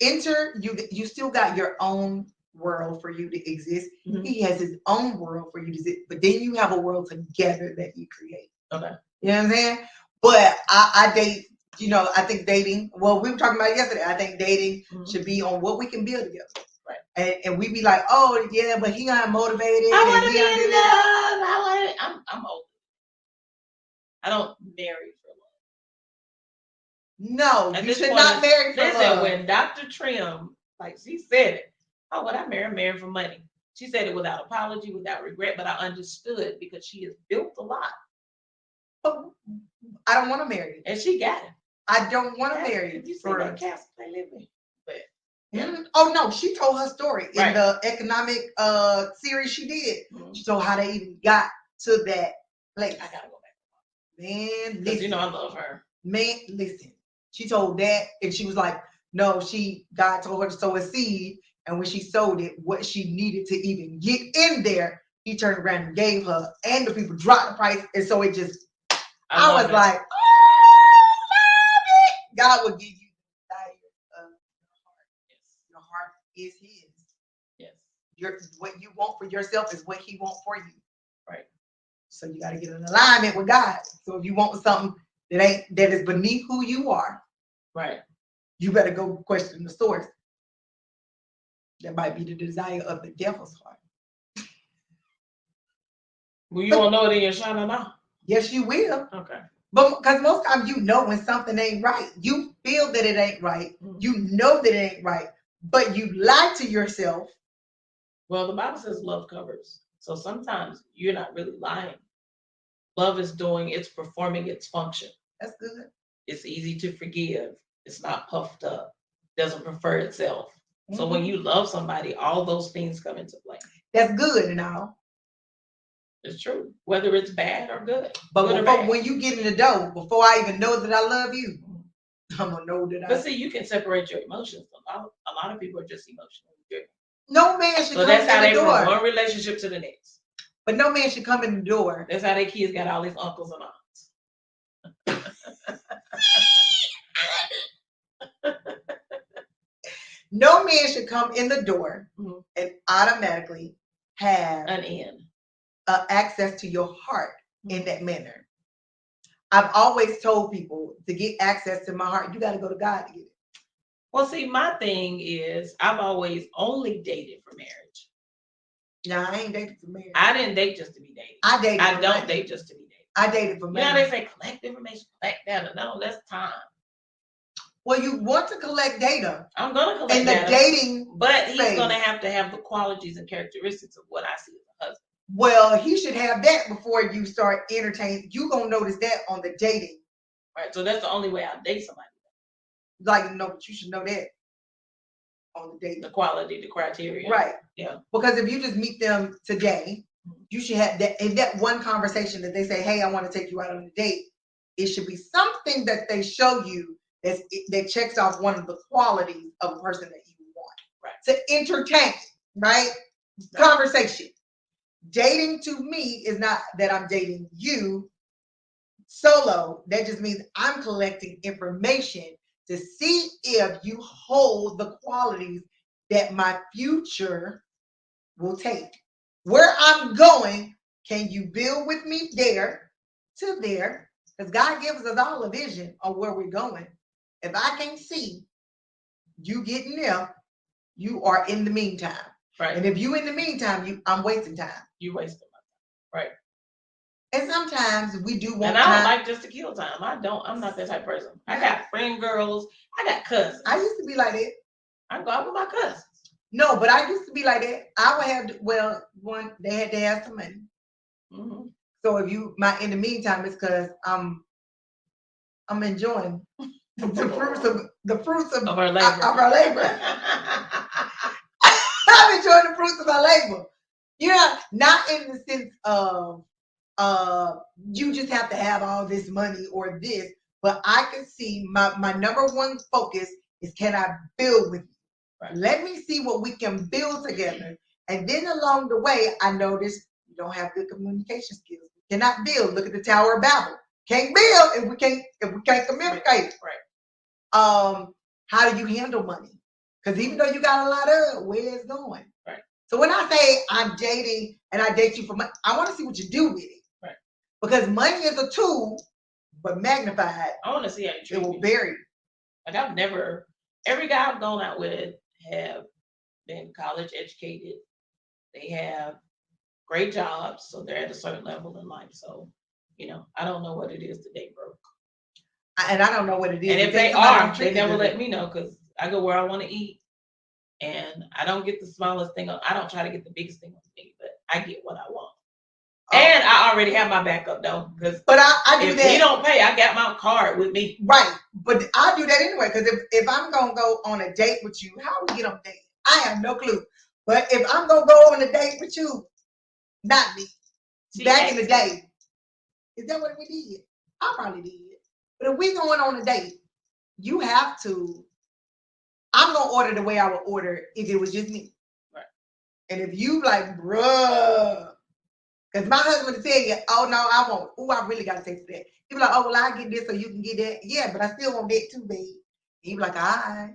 Speaker 3: you still got your own world for you to exist.
Speaker 4: Mhm.
Speaker 3: He has his own world for you to exist, but then you have a world together that you create.
Speaker 4: Okay.
Speaker 3: You know what I'm saying? But I date, I think dating, well, we were talking about it yesterday. I think dating
Speaker 4: Mhm.
Speaker 3: should be on what we can build together.
Speaker 4: Right.
Speaker 3: And we be like, oh yeah, but he got motivated.
Speaker 4: I want
Speaker 3: and
Speaker 4: to
Speaker 3: he
Speaker 4: be
Speaker 3: gotta
Speaker 4: in
Speaker 3: do
Speaker 4: love.
Speaker 3: this.
Speaker 4: I'm old. I don't marry for love.
Speaker 3: No,
Speaker 4: At
Speaker 3: you
Speaker 4: this
Speaker 3: should
Speaker 4: point,
Speaker 3: not marry for
Speaker 4: listen,
Speaker 3: love.
Speaker 4: when Dr. Trim, like she said it, oh, when I marry, I'm marrying for money. She said it without apology, without regret, but I understood because she has built a lot.
Speaker 3: But I don't want to marry you.
Speaker 4: And she got it.
Speaker 3: I don't want to marry
Speaker 4: If you see
Speaker 3: for
Speaker 4: that castle they live in. But yeah.
Speaker 3: Oh no, she told her story in
Speaker 4: Right.
Speaker 3: the economic series she did.
Speaker 4: Mhm.
Speaker 3: She told how they even got to that place.
Speaker 4: I gotta go back.
Speaker 3: Man,
Speaker 4: Because
Speaker 3: listen.
Speaker 4: I love her.
Speaker 3: Man, listen. She told that, and she was like, no, God told her to sow a seed, and when she sowed it, what she needed to even get in there, he turned around and gave her, and the people dropped the price, and so it just, I was like, oh, love it. God will give you the desire of your heart.
Speaker 4: Yes.
Speaker 3: Your heart is his.
Speaker 4: Yes.
Speaker 3: What you want for yourself is what he wants for you.
Speaker 4: Right.
Speaker 3: So you got to get in alignment with God. So if you want something that is beneath who you are,
Speaker 4: right,
Speaker 3: you better go question the source. That might be the desire of the devil's heart.
Speaker 4: Well, you won't know it in your shana now.
Speaker 3: Yes, you will.
Speaker 4: Okay.
Speaker 3: But because most times you know when something ain't right. You feel that it ain't right.
Speaker 4: Mhm.
Speaker 3: You know that it ain't right. But you lie to yourself.
Speaker 4: Well, the Bible says love covers. So sometimes you're not really lying. Love is it's performing its function.
Speaker 3: That's good.
Speaker 4: It's easy to forgive. It's not puffed up. Doesn't prefer itself. So when you love somebody, all those things come into play.
Speaker 3: That's good and all.
Speaker 4: It's true. Whether it's bad or good.
Speaker 3: But
Speaker 4: good or bad.
Speaker 3: when you get in the door, before I even know that I love you, I'm gonna know that
Speaker 4: But see, you can separate your emotions. A lot of people are just emotionally driven.
Speaker 3: No man should
Speaker 4: So
Speaker 3: come
Speaker 4: that's
Speaker 3: in
Speaker 4: how
Speaker 3: the
Speaker 4: they
Speaker 3: door.
Speaker 4: from one relationship to the next.
Speaker 3: But no man should come in the door.
Speaker 4: That's how their kids got all these uncles and aunts.
Speaker 3: No man should come in the door
Speaker 4: mm-hmm.
Speaker 3: and automatically have
Speaker 4: an end,
Speaker 3: access to your heart in that manner. I've always told people to get access to my heart, you got to go to God to get it.
Speaker 4: Well, see, my thing is I've always only dated for marriage.
Speaker 3: No, I ain't dated for marriage.
Speaker 4: I didn't date just to be dated.
Speaker 3: I
Speaker 4: don't date just to be dated.
Speaker 3: I dated for marriage.
Speaker 4: You know, they say collect information, collect data. No, that's time.
Speaker 3: Well, you want to collect data.
Speaker 4: I'm going to collect
Speaker 3: in the
Speaker 4: data,
Speaker 3: dating
Speaker 4: but he's
Speaker 3: phase.
Speaker 4: going to have the qualities and characteristics of what I see as a husband.
Speaker 3: Well, he should have that before you start entertaining. You're going to notice that on the dating.
Speaker 4: Right. So that's the only way I'll date somebody.
Speaker 3: Like, no, but you should know that on the dating.
Speaker 4: The quality, the criteria.
Speaker 3: Right.
Speaker 4: Yeah.
Speaker 3: Because if you just meet them today, you should have that in that one conversation that they say, hey, I want to take you out on a date. It should be something that they show you that checks off one of the qualities of a person that you want.
Speaker 4: Right.
Speaker 3: To entertain, right? Conversation. Dating to me is not that I'm dating you solo. That just means I'm collecting information to see if you hold the qualities that my future will take. Where I'm going, can you build with me there to there? Because God gives us all a vision of where we're going. If I can't see you getting there, you are in the meantime.
Speaker 4: Right.
Speaker 3: And if you in the meantime, I'm wasting time.
Speaker 4: You wasting my time. Right.
Speaker 3: And sometimes we do want
Speaker 4: and I don't
Speaker 3: time.
Speaker 4: like just to kill time. I'm not that type of person. I got friend girls. I got cousins.
Speaker 3: I used to be like that.
Speaker 4: I go out with my cousins.
Speaker 3: No, but I used to be like that. I would have, they had to have some money.
Speaker 4: Mm-hmm.
Speaker 3: So if in the meantime, it's because I'm enjoying the fruits of
Speaker 4: our labor.
Speaker 3: I'm enjoying the fruits of our labor. Yeah, not in the sense of you just have to have all this money or this, but I can see my number one focus is, can I build with you? Right. Let me see what we can build together. And then along the way, I noticed you don't have good communication skills. You cannot build. Look at the Tower of Babel. Can't build if we can't communicate.
Speaker 4: Right.
Speaker 3: How do you handle money? Because even though you got a lot of, where it's going.
Speaker 4: Right.
Speaker 3: So when I say I'm dating and I date you for money, I want to see what you do with it.
Speaker 4: Right.
Speaker 3: Because money is a tool, but magnified,
Speaker 4: I want to see how you
Speaker 3: it
Speaker 4: treat
Speaker 3: will
Speaker 4: me.
Speaker 3: vary.
Speaker 4: Like every guy I've gone out with have been college educated. They have great jobs, so they're at a certain level in life. So, I don't know what it is to date broke.
Speaker 3: And I don't know what it is.
Speaker 4: And if
Speaker 3: to
Speaker 4: they
Speaker 3: date somebody
Speaker 4: are,
Speaker 3: I'm
Speaker 4: they
Speaker 3: treating
Speaker 4: never
Speaker 3: good.
Speaker 4: let me know because I go where I want to eat, and I don't get the smallest thing. I don't try to get the biggest thing on me, but I get what I want.
Speaker 3: Oh.
Speaker 4: And I already have my backup though, because
Speaker 3: But I do
Speaker 4: if
Speaker 3: that.
Speaker 4: he don't pay, I got my card with me.
Speaker 3: Right. But I do that anyway. Because if I'm going to go on a date with you, how we get on a date? I have no clue. But if I'm going to go on a date with you, not me. Back in the day. Is that what we did? I probably did. But if we going on a date, you have to, I'm going to order the way I would order if it was just me.
Speaker 4: Right.
Speaker 3: And if you like, bruh, because my husband will tell you, oh, no, I won't. Oh, I really got to take that. He be like, oh, well, I get this so you can get that. Yeah, but I still want that too, babe. He be like, all right.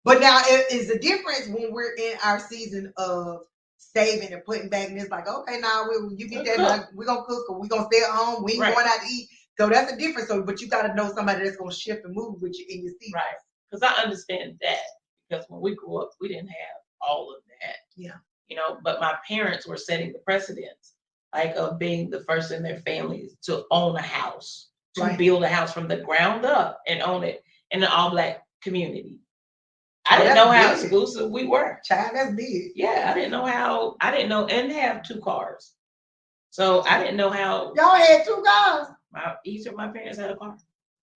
Speaker 3: But now it is the difference when we're in our season of saving and putting back. And it's like, okay, now you get that. Like, we're going to cook or we're going to stay at home. We ain't
Speaker 4: Right.
Speaker 3: going out to eat. So that's the difference. So, but you got to know somebody that's going to shift and move with you in your season.
Speaker 4: Right. Because I understand that. Because when we grew up, we didn't have all of that.
Speaker 3: Yeah.
Speaker 4: But my parents were setting the precedence, like of being the first in their families to own a house, to
Speaker 3: Right.
Speaker 4: build a house from the ground up and own it in an all-black community. I
Speaker 3: Oh,
Speaker 4: didn't
Speaker 3: that's
Speaker 4: know how
Speaker 3: big.
Speaker 4: exclusive we were.
Speaker 3: Child, that's big.
Speaker 4: Yeah, I didn't know, and have 2 cars. So I didn't know how
Speaker 3: Y'all had 2 cars.
Speaker 4: each of my parents had a car.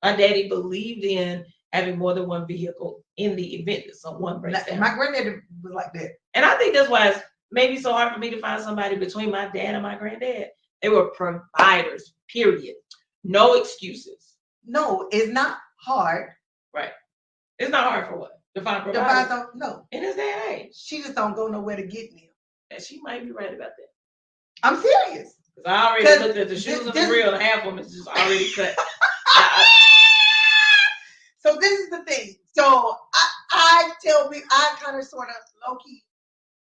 Speaker 4: My daddy believed in having more than one vehicle in the event that someone breaks down.
Speaker 3: My granddaddy was like that.
Speaker 4: And I think that's why it's maybe so hard for me to find somebody between my dad and my granddad. They were providers, period. No excuses.
Speaker 3: No, it's not hard.
Speaker 4: Right. It's not hard for what? To find providers.
Speaker 3: No.
Speaker 4: In this day and age.
Speaker 3: She just don't go nowhere to get them.
Speaker 4: And she might be right about that.
Speaker 3: I'm serious.
Speaker 4: Because I already looked at the shoes on the reel and half of them is just already cut.
Speaker 3: So this is the thing. So I tell me, I kind of sort of low key,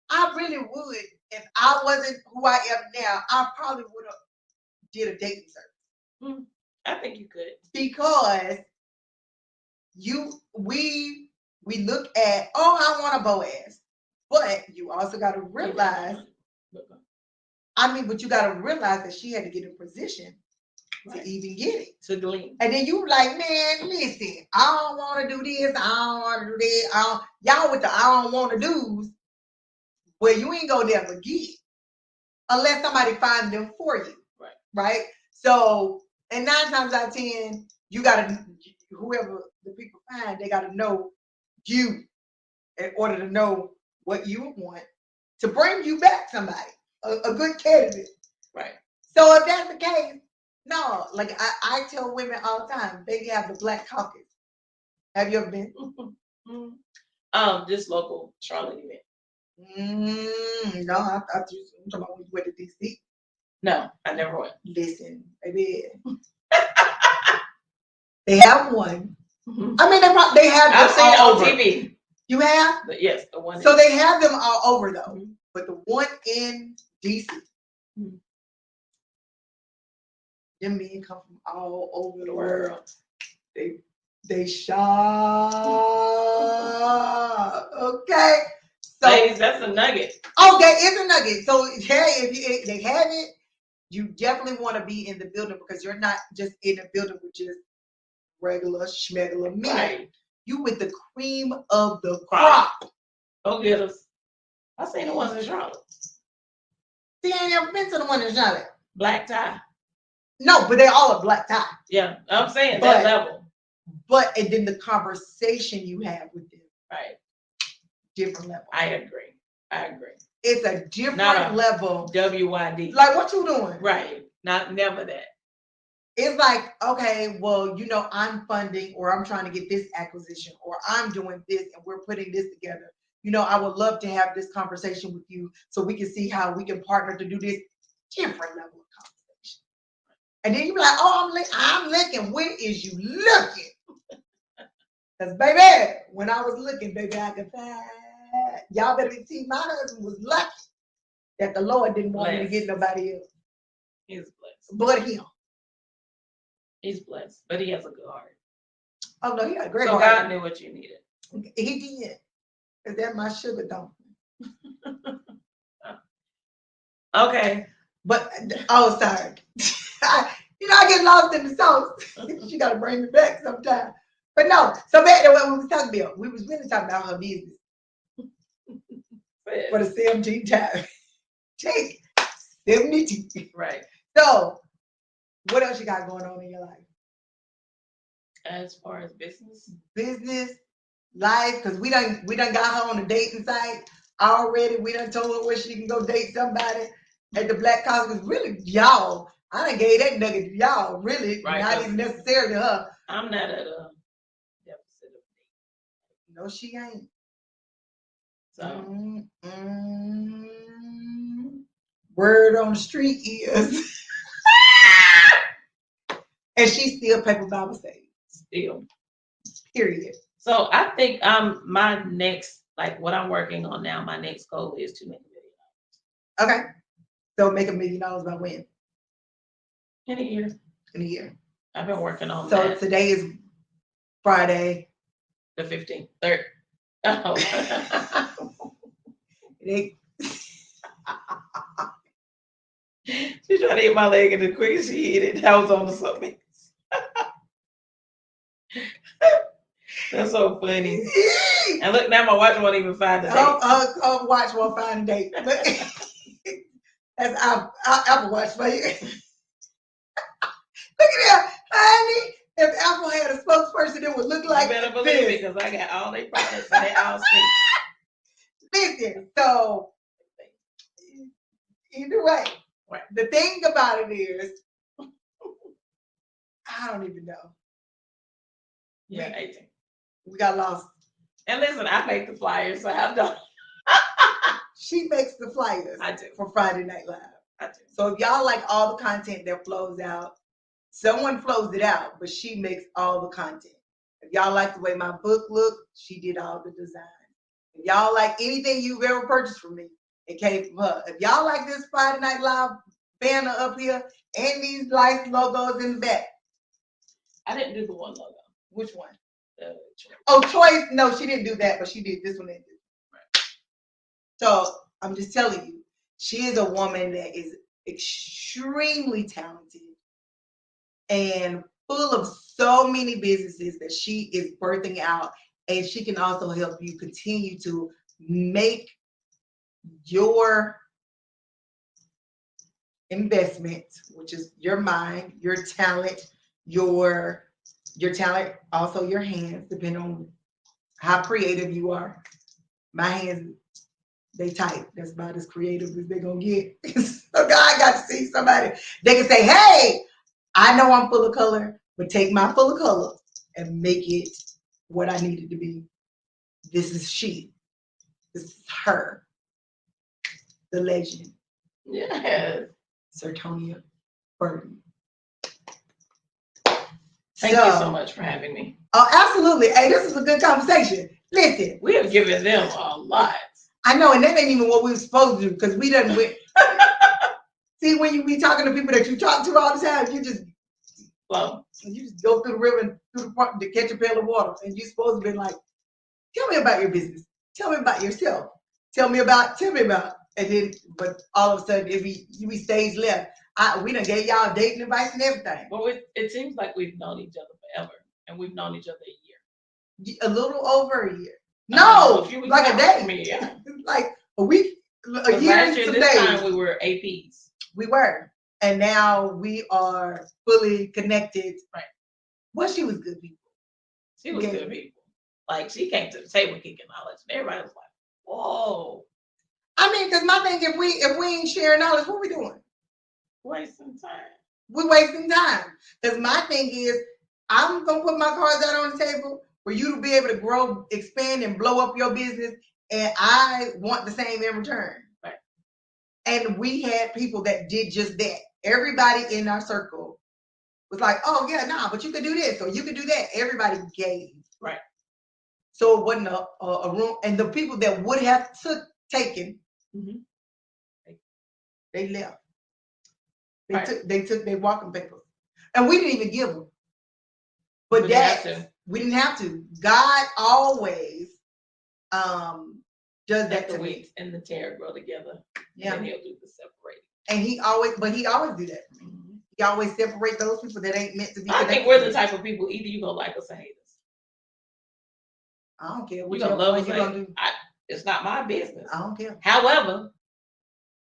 Speaker 3: I really would, if I wasn't who I am now, I probably would have did a dating service.
Speaker 4: I think you could.
Speaker 3: Because we look at, oh, I want a Boaz. But you also got to realize, but you got to realize that she had to get in position to even get it.
Speaker 4: To glean.
Speaker 3: And then you like, man, listen, I don't want to do this. I don't want to do that. Y'all with the I don't want to do's, well, you ain't gonna never get unless somebody finds them for you. Right? So, and 9 times out of 10, you got to, whoever the people find, they got to know you in order to know what you want to bring you back somebody, a good candidate.
Speaker 4: Right.
Speaker 3: So if that's the case, no, like I tell women all the time, they have the Black Caucus. Have you ever been?
Speaker 4: This local Charlotte event.
Speaker 3: No, I thought you were talking about when you went to DC.
Speaker 4: No, I never went.
Speaker 3: Listen, baby. They have one. I mean, they have them
Speaker 4: I've seen it
Speaker 3: all
Speaker 4: on
Speaker 3: over.
Speaker 4: TV.
Speaker 3: You have?
Speaker 4: But yes, the one.
Speaker 3: So they have them all over though. But the one in DC, them men come from all over the world. They shop. Okay. So,
Speaker 4: ladies, that's a nugget.
Speaker 3: Okay, it's a nugget. So hey, if they have it, you definitely want to be in the building because you're not just in the building with just regular schmegular men.
Speaker 4: Right.
Speaker 3: You with the cream of the crop.
Speaker 4: Go get us. I seen the ones in Charlotte.
Speaker 3: See, I ain't never been to the one in Charlotte.
Speaker 4: Black tie.
Speaker 3: No, but they all are black tie.
Speaker 4: Yeah, I'm saying that level.
Speaker 3: But and then the conversation you have with them.
Speaker 4: Right.
Speaker 3: Different level.
Speaker 4: I agree.
Speaker 3: It's a different level.
Speaker 4: WYD.
Speaker 3: Like what you doing?
Speaker 4: Right. Never that.
Speaker 3: It's like, okay, well, I'm funding or I'm trying to get this acquisition or I'm doing this and we're putting this together. I would love to have this conversation with you so we can see how we can partner to do this different level of conversation. And then you're like, oh, I'm looking. Where is you looking? Because, baby, when I was looking, baby, I could find. Y'all better see my husband was lucky that the Lord didn't want me to get nobody else.
Speaker 4: He's blessed.
Speaker 3: But him.
Speaker 4: He's blessed. But he has a good heart.
Speaker 3: Oh, no, he got a great
Speaker 4: So
Speaker 3: heart.
Speaker 4: God knew what you needed.
Speaker 3: He did. Because that's my sugar dumpling.
Speaker 4: Okay.
Speaker 3: But, oh, sorry. I get lost in the sauce. She got to bring me back sometime. But no, so back to what we was talking about. We was really talking about her business. For the 17th time. Take 72.
Speaker 4: Right.
Speaker 3: So, what else you got going on in your life?
Speaker 4: As far as business?
Speaker 3: Business, life, because we done got her on the dating site already. We done told her where she can go date somebody at the Black College. Because really, y'all, I done gave that nugget to y'all, really.
Speaker 4: Right,
Speaker 3: not even necessarily her.
Speaker 4: I'm not at a deficit of date.
Speaker 3: No, she ain't.
Speaker 4: So.
Speaker 3: Word on the street is. And she's still paper Bible saved.
Speaker 4: Still.
Speaker 3: Period.
Speaker 4: So I think my next, like what I'm working on now, my next goal is to make $1 million.
Speaker 3: Okay. So make $1 million by when?
Speaker 4: In a year.
Speaker 3: In a year.
Speaker 4: I've been working on
Speaker 3: so
Speaker 4: that.
Speaker 3: So today is Friday.
Speaker 4: The 15th. 3rd. Oh. She tried to hit my leg, and the quickest she hit it, I was on the something. That's so funny. And look, now my watch won't even find the date.
Speaker 3: Watch won't find a date. That's Apple Watch for you. Look at that, honey. If Apple had a spokesperson, it would look like.
Speaker 4: You better believe it, because I got all their products and they all speak.
Speaker 3: Listen, so either way,
Speaker 4: right.
Speaker 3: The thing about it is, I don't even know.
Speaker 4: Yeah, 18.
Speaker 3: We got lost.
Speaker 4: And listen, I make the flyers, so I don't.
Speaker 3: She makes the flyers.
Speaker 4: I do.
Speaker 3: For Friday Night Live.
Speaker 4: I do.
Speaker 3: So if y'all like all the content that flows out, someone flows it out, but she makes all the content. If y'all like the way my book looked, she did all the design. If y'all like anything you've ever purchased from me, it came from her. If y'all like this Friday Night Live banner up here and these life logos in the back.
Speaker 4: I didn't do the one logo.
Speaker 3: Which one?
Speaker 4: Choice.
Speaker 3: Oh, Choice. No, she didn't do that, but she did this one. Right. So I'm just telling you, she is a woman that is extremely talented and full of so many businesses that she is birthing out. And she can also help you continue to make your investment, which is your mind, your talent, also your hands, depending on how creative you are. My hands, they tight. That's about as creative as they're gonna get. So God got to see somebody. They can say, hey, I know I'm full of color, but take my full of color and make it what I need it to be. This is she. This is her. The legend.
Speaker 4: Yes.
Speaker 3: Surtonia Burton.
Speaker 4: Thank you so much for having me.
Speaker 3: Oh, absolutely. Hey, this is a good conversation. Listen.
Speaker 4: We have given them a lot.
Speaker 3: I know, and that ain't even what we were supposed to do, because we done went. See, when you be talking to people that you talk to all the time, you just go through the river and through the park to catch a pail of water, and you're supposed to be like, tell me about your business. Tell me about yourself. Tell me about. And then, but all of a sudden, we stage left. We done gave y'all dating advice and everything.
Speaker 4: Well, it seems like we've known each other forever, and we've known each other a year.
Speaker 3: A little over a year. No, like a day.
Speaker 4: Me, yeah.
Speaker 3: Like a week, a year and some
Speaker 4: this
Speaker 3: days.
Speaker 4: time we were APs.
Speaker 3: We were. And now we are fully connected.
Speaker 4: Right.
Speaker 3: Well, she was good people.
Speaker 4: She was good people. Like, she came to the table kicking knowledge, and everybody was like, whoa.
Speaker 3: I mean, because my thing, if we ain't sharing knowledge, what we doing?
Speaker 4: Wasting time.
Speaker 3: We're wasting time. Because my thing is, I'm going to put my cards out on the table for you to be able to grow, expand, and blow up your business. And I want the same in return.
Speaker 4: Right.
Speaker 3: And we had people that did just that. Everybody in our circle was like, oh, yeah, nah, but you could do this or you could do that. Everybody gave.
Speaker 4: Right.
Speaker 3: So it wasn't a room. And the people that would have taken,
Speaker 4: Mhm.
Speaker 3: they left.
Speaker 4: Right.
Speaker 3: They took their walking papers. And we didn't even give them. But
Speaker 4: We didn't have
Speaker 3: that
Speaker 4: to.
Speaker 3: we didn't have to. God always does that
Speaker 4: Let the
Speaker 3: to me.
Speaker 4: wheat and the tare grow together.
Speaker 3: Yeah.
Speaker 4: And he'll do the separating.
Speaker 3: And he always do that for me.
Speaker 4: Mhm.
Speaker 3: He always separate those people that ain't meant to be.
Speaker 4: I think we're the type of people, either you gonna like us or hate us.
Speaker 3: I don't care.
Speaker 4: You
Speaker 3: Whichever
Speaker 4: gonna love
Speaker 3: one
Speaker 4: us
Speaker 3: you
Speaker 4: or
Speaker 3: gonna
Speaker 4: hate
Speaker 3: do.
Speaker 4: us. It's not my business.
Speaker 3: I don't care.
Speaker 4: However,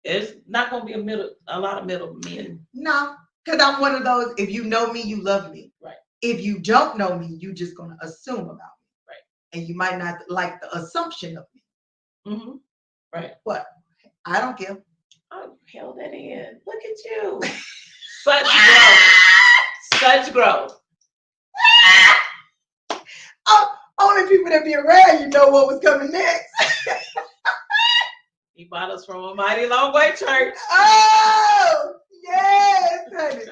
Speaker 4: it's not gonna be a lot of middle men.
Speaker 3: No, because I'm one of those. If you know me, you love me.
Speaker 4: Right.
Speaker 3: If you don't know me, you just gonna assume about me.
Speaker 4: Right.
Speaker 3: And you might not like the assumption of me.
Speaker 4: Mm-hmm. Right.
Speaker 3: But I don't care.
Speaker 4: Oh, held that in. Look at you. Such growth. Such growth.
Speaker 3: Oh, only people that be around you know what was coming next.
Speaker 4: He bought us from a mighty long way church.
Speaker 3: Oh, yes, honey.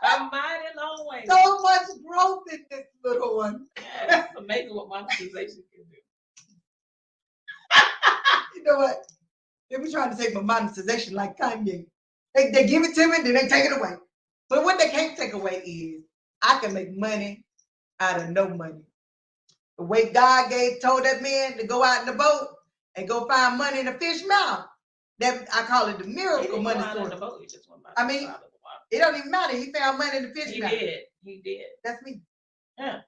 Speaker 4: A mighty long way.
Speaker 3: So much growth in this little one.
Speaker 4: Yeah, it's amazing what monetization can do.
Speaker 3: You know what? They be trying to take my monetization like Kanye. They give it to me, then they take it away. But what they can't take away is I can make money out of no money. The way God told that man to go out in the boat and go find money in a fish mouth. That I call it the miracle money source. I mean, it don't even matter. He found money in the fish mouth.
Speaker 4: He did.
Speaker 3: That's me.
Speaker 4: Yeah.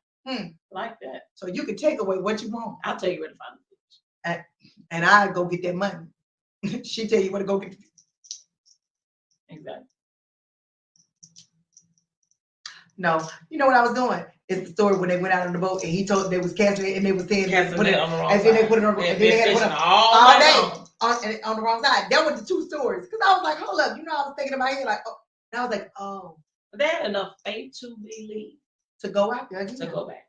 Speaker 4: Like that.
Speaker 3: So you can take away what you want.
Speaker 4: I'll tell you where to find the fish.
Speaker 3: And I go get that money. She tell you where to go get the fish.
Speaker 4: Exactly.
Speaker 3: No, you know what I was doing? It's the story when they went out on the boat and he told they was casting it and they was saying
Speaker 4: Casting it on the wrong
Speaker 3: and
Speaker 4: side.
Speaker 3: then they put it on, and then they had to put it all day on the wrong side. That was the two stories. Because I was like, hold up, I was thinking in my head like, oh, and I was like, oh.
Speaker 4: But they had enough faith to believe
Speaker 3: to go out there,
Speaker 4: to go back.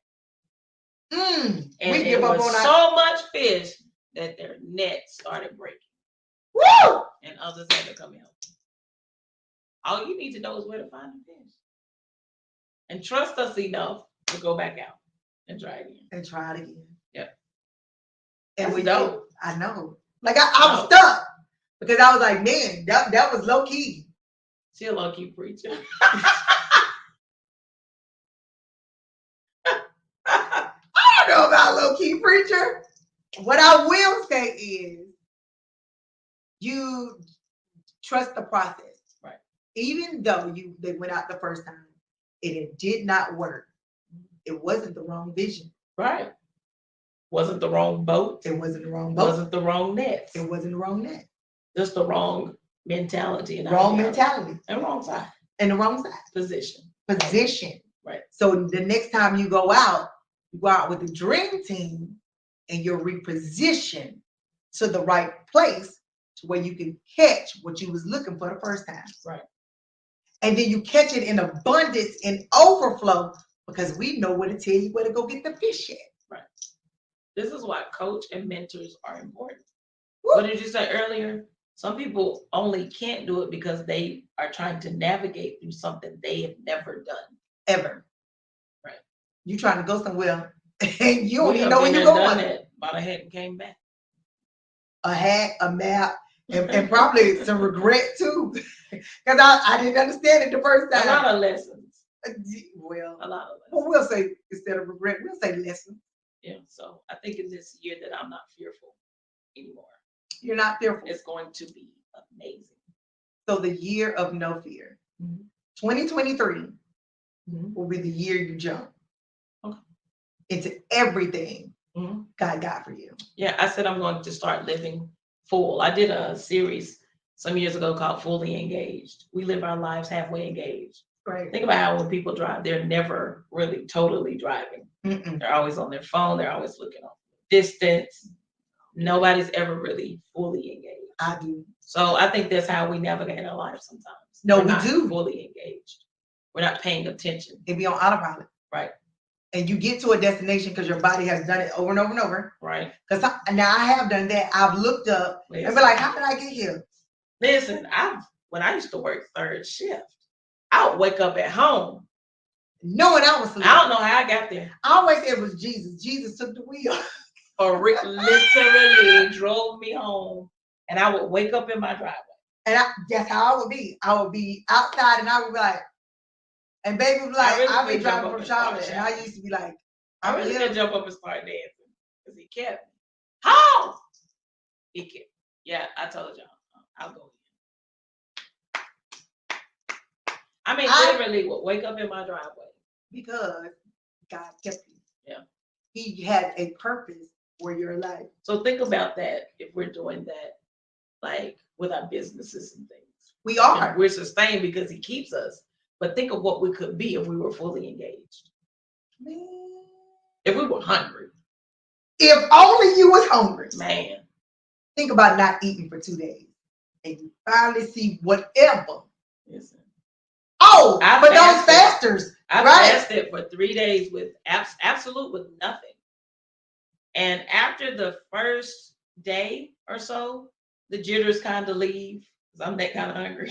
Speaker 3: And
Speaker 4: we give up on so much fish that their nets started breaking.
Speaker 3: Woo!
Speaker 4: And others had to come help. All you need to know is where to find the fish. And trust us enough to go back out and try again.
Speaker 3: Yep.
Speaker 4: And we don't.
Speaker 3: I know. Like I was stuck because I was like, man, that was low key.
Speaker 4: She a low key preacher.
Speaker 3: I don't know about low key preacher. What I will say is, you trust the process.
Speaker 4: Right.
Speaker 3: Even though they went out the first time and it did not work, it wasn't the wrong vision.
Speaker 4: Right. Wasn't the wrong boat.
Speaker 3: It wasn't the wrong boat.
Speaker 4: Wasn't the wrong net.
Speaker 3: It wasn't the wrong net.
Speaker 4: Just the wrong mentality.
Speaker 3: Wrong mentality.
Speaker 4: And wrong side.
Speaker 3: And the wrong side.
Speaker 4: Position.
Speaker 3: Right. So the next time you go out with the dream team and you're repositioned to the right place to where you can catch what you was looking for the first time.
Speaker 4: Right.
Speaker 3: And then you catch it in abundance and overflow because we know where to tell you where to go get the fish at.
Speaker 4: Right. This is why coach and mentors are important.
Speaker 3: Woo.
Speaker 4: What did you say earlier? Some people only can't do it because they are trying to navigate through something they have never done.
Speaker 3: Ever.
Speaker 4: Right.
Speaker 3: You trying to go somewhere and you don't even know where you're going.
Speaker 4: Bought a hat and came back.
Speaker 3: A hat, a map, and probably some regret too. Because I didn't understand it the first time.
Speaker 4: A lot of lessons.
Speaker 3: Well,
Speaker 4: a lot of lessons.
Speaker 3: Well, we'll say instead of regret, we'll say lessons.
Speaker 4: Yeah. So I think in this year that I'm not fearful anymore.
Speaker 3: You're not fearful.
Speaker 4: It's going to be amazing.
Speaker 3: So the year of no fear. 2023 will be the year you jump into everything God got for you.
Speaker 4: Yeah, I said I'm going to start living full. I did a series some years ago called Fully Engaged. We live our lives halfway engaged.
Speaker 3: Right.
Speaker 4: Think about how when people drive, they're never really totally driving. They're always on their phone. They're always looking off distance. Nobody's ever really fully engaged.
Speaker 3: I do.
Speaker 4: So I think that's how we navigate our lives sometimes.
Speaker 3: No, we do.
Speaker 4: Fully engaged. We're not paying attention.
Speaker 3: It be on autopilot.
Speaker 4: Right.
Speaker 3: And you get to a destination because your body has done it over and over and over.
Speaker 4: Right.
Speaker 3: Because now I have done that. I've looked up and be like, how did I get here?
Speaker 4: Listen, when I used to work third shift, I would wake up at home
Speaker 3: knowing I was asleep.
Speaker 4: I don't know how I got there.
Speaker 3: I always said it was Jesus. Jesus took the wheel.
Speaker 4: Or literally drove me home, and I would wake up in my driveway.
Speaker 3: And that's how I would be. I would be outside, and I would be like, and baby was like, I've been driving from Charlotte, and I used to be like,
Speaker 4: I really could jump up and start dancing because he kept me. How? He kept. Yeah, I told y'all. I'll go in. I mean, literally would wake up in my driveway
Speaker 3: because God kept you.
Speaker 4: Yeah,
Speaker 3: He had a purpose for your life.
Speaker 4: So think about that. If we're doing that, like with our businesses and things,
Speaker 3: we are.
Speaker 4: We're sustained because He keeps us. But think of what we could be if we were fully engaged.
Speaker 3: Man.
Speaker 4: If we were hungry.
Speaker 3: If only you was hungry.
Speaker 4: Man.
Speaker 3: Think about not eating for 2 days. And you finally see whatever.
Speaker 4: Listen.
Speaker 3: Oh, but those fasters.
Speaker 4: I fasted for 3 days with absolute with nothing. And after the first day or so, the jitters kind of leave. I'm that kind of hungry.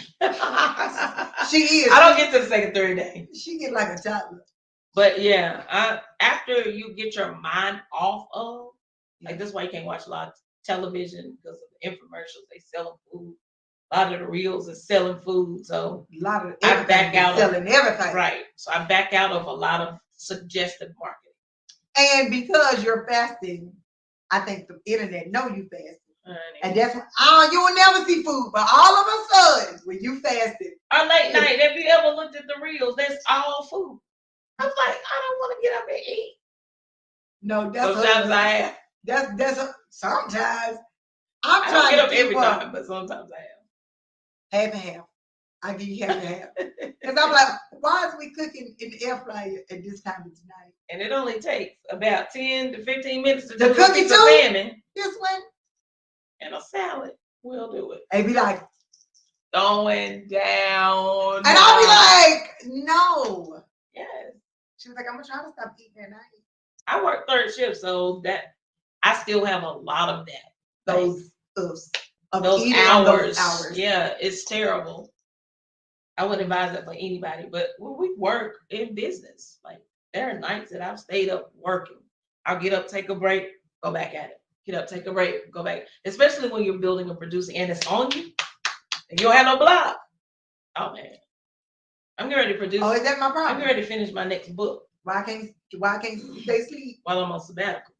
Speaker 3: She is.
Speaker 4: I don't get to the second, third day.
Speaker 3: She get like a toddler.
Speaker 4: But yeah, after you get your mind off of, like this is why you can't watch a lot of television because of the infomercials. They selling food. A lot of the reels is selling food. So
Speaker 3: a lot of
Speaker 4: I back out
Speaker 3: selling everything.
Speaker 4: Right. So I back out of a lot of suggestive marketing.
Speaker 3: And because you're fasting, I think the internet know you fasting. And that's why you will never see food, but all of a sudden, when you fasted.
Speaker 4: Our late night, if you ever looked at the reels, that's all food. I was like, I don't want to get up and eat.
Speaker 3: No, that's
Speaker 4: sometimes I have.
Speaker 3: Sometimes.
Speaker 4: I'm trying to get up every time, but sometimes I
Speaker 3: have. Half and half. I give you half and half. Because I'm like, why is we cooking in the air fryer at this time of night?
Speaker 4: And it only takes about 10 to 15 minutes to
Speaker 3: do
Speaker 4: cook it salmon.
Speaker 3: This one.
Speaker 4: And a salad. We'll do it.
Speaker 3: And be like,
Speaker 4: going down.
Speaker 3: And I'll be like, no.
Speaker 4: Yes.
Speaker 3: She was like, I'm going to try to stop eating at night.
Speaker 4: I work third shift, so that I still have a lot of that.
Speaker 3: Those hours.
Speaker 4: Yeah, it's terrible. I wouldn't advise that for anybody, but when we work in business, like there are nights that I've stayed up working. I'll get up, take a break, go back at it. Get up, take a break, go back. Especially when you're building and producing and it's on you and you don't have no block. Oh man. I'm getting ready to produce.
Speaker 3: Oh, is that my problem?
Speaker 4: I'm getting ready to finish my next book.
Speaker 3: Why can't they sleep?
Speaker 4: While I'm on sabbatical.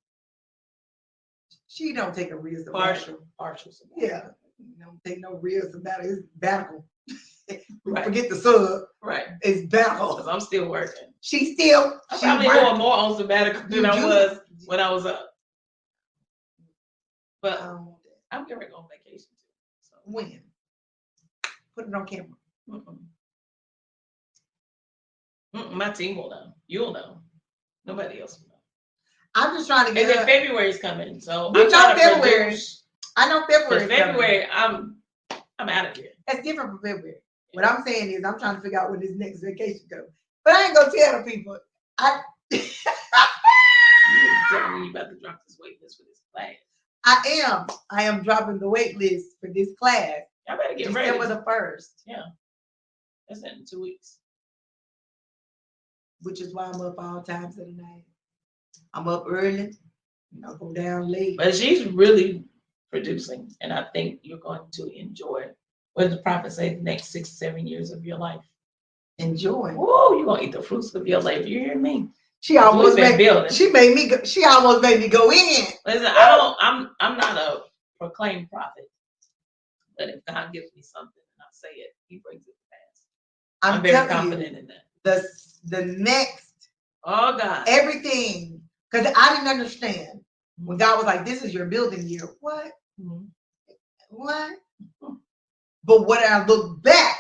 Speaker 3: She don't take a real sabbatical.
Speaker 4: Partial sabbatical.
Speaker 3: Yeah. Don't take no real sabbatical. It's sabbatical.
Speaker 4: Right.
Speaker 3: Forget the sub.
Speaker 4: Right.
Speaker 3: It's sabbatical.
Speaker 4: Because I'm still working.
Speaker 3: I'm
Speaker 4: probably doing more on sabbatical than I was when I was up. But I'm going to go on vacation too. So.
Speaker 3: When? Put it on camera.
Speaker 4: My team will know. You'll know. Nobody else will know.
Speaker 3: I'm just trying to get.
Speaker 4: And then February's coming, so
Speaker 3: we know February. I know February.
Speaker 4: February, I'm out of here.
Speaker 3: That's different from February. Yeah. What I'm saying is, I'm trying to figure out when this next vacation goes. But I ain't gonna tell the people.
Speaker 4: You telling me you about to drop this wait list for this class.
Speaker 3: I am dropping the wait list for this class.
Speaker 4: Y'all better get ready.
Speaker 3: December the 1st.
Speaker 4: Yeah. That's in 2 weeks.
Speaker 3: Which is why I'm up all times of the night. I'm up early. I'll go down late.
Speaker 4: But she's really producing, and I think you're going to enjoy it. What did the prophet say? The next 6 to 7 years of your life.
Speaker 3: Enjoy.
Speaker 4: Whoa, you're gonna eat the fruits of your labor. You hear me?
Speaker 3: She almost made me go in.
Speaker 4: Listen, I'm not a proclaimed prophet, but if God gives me something and I say it, He brings it to pass. I'm very confident in that.
Speaker 3: The next,
Speaker 4: oh God,
Speaker 3: everything, because I didn't understand when God was like, "This is your building year." What? Mm-hmm. What? Mm-hmm. But when I look back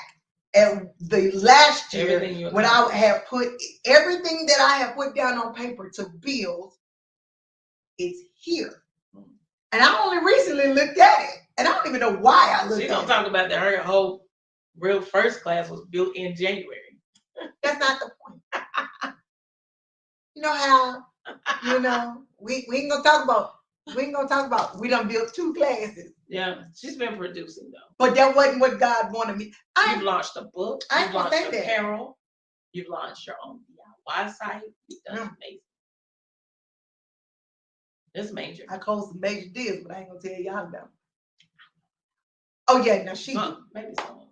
Speaker 3: at the last year, when I have put everything that I have put down on paper to build, it's here. Mm-hmm. And I only recently looked at it, and I don't even know why I looked at it.
Speaker 4: She don't talk about that. Her whole real first class was built in January.
Speaker 3: That's not the point. You know how, we ain't gonna talk about, we done built 2 classes.
Speaker 4: Yeah, she's been producing though.
Speaker 3: But that wasn't what God wanted me.
Speaker 4: You've launched a book. You've launched apparel. You've launched your own site, you've done amazing. It's major.
Speaker 3: I closed some major deals, but I ain't gonna tell y'all about. Oh yeah, now she.
Speaker 4: Maybe someone.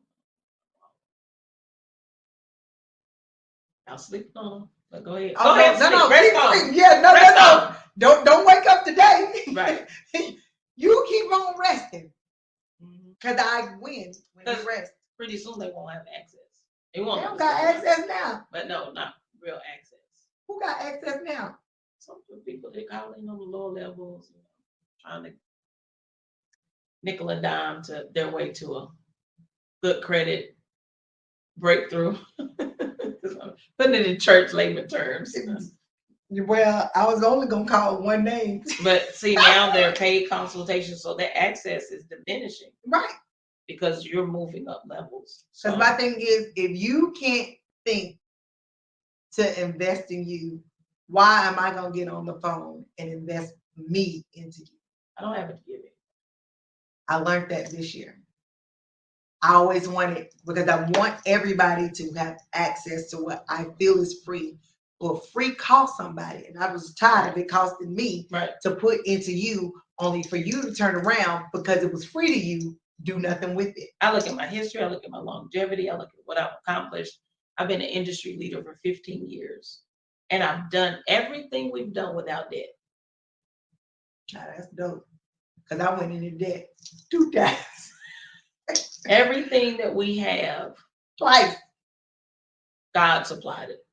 Speaker 4: I'll sleep on. But go ahead.
Speaker 3: Oh,
Speaker 4: Go ahead.
Speaker 3: no,
Speaker 4: Rest
Speaker 3: keep
Speaker 4: on.
Speaker 3: sleeping. Yeah,
Speaker 4: Rest
Speaker 3: no.
Speaker 4: on.
Speaker 3: Don't wake up today.
Speaker 4: Right.
Speaker 3: You keep on resting.
Speaker 4: Mhm.
Speaker 3: Cause I win when you rest.
Speaker 4: Pretty soon they won't have access. They
Speaker 3: They
Speaker 4: won't.
Speaker 3: don't got access now.
Speaker 4: But no, not real access.
Speaker 3: Who got access now?
Speaker 4: Some people they call in on the lower levels, you know, trying to nickel and dime to their way to a good credit breakthrough. Putting it in church layman terms.
Speaker 3: Well, I was only gonna call one name.
Speaker 4: But see, now they're paid consultations, so their access is diminishing.
Speaker 3: Right.
Speaker 4: Because you're moving up levels.
Speaker 3: Because
Speaker 4: So
Speaker 3: my thing is, if you can't think to invest in you, why am I gonna get on the phone and invest me into you?
Speaker 4: I don't have it to give it.
Speaker 3: I learned that this year. I always wanted, because I want everybody to have access to what I feel is free. But free cost somebody, and I was tired of it costing me to put into you, only for you to turn around because it was free to you, do nothing with it.
Speaker 4: I look at my history, I look at my longevity, I look at what I've accomplished. I've been an industry leader for 15 years, and I've done everything we've done without debt.
Speaker 3: Now, that's dope, because I went into debt 2 times.
Speaker 4: Everything that we have,
Speaker 3: Twice.
Speaker 4: God supplied it.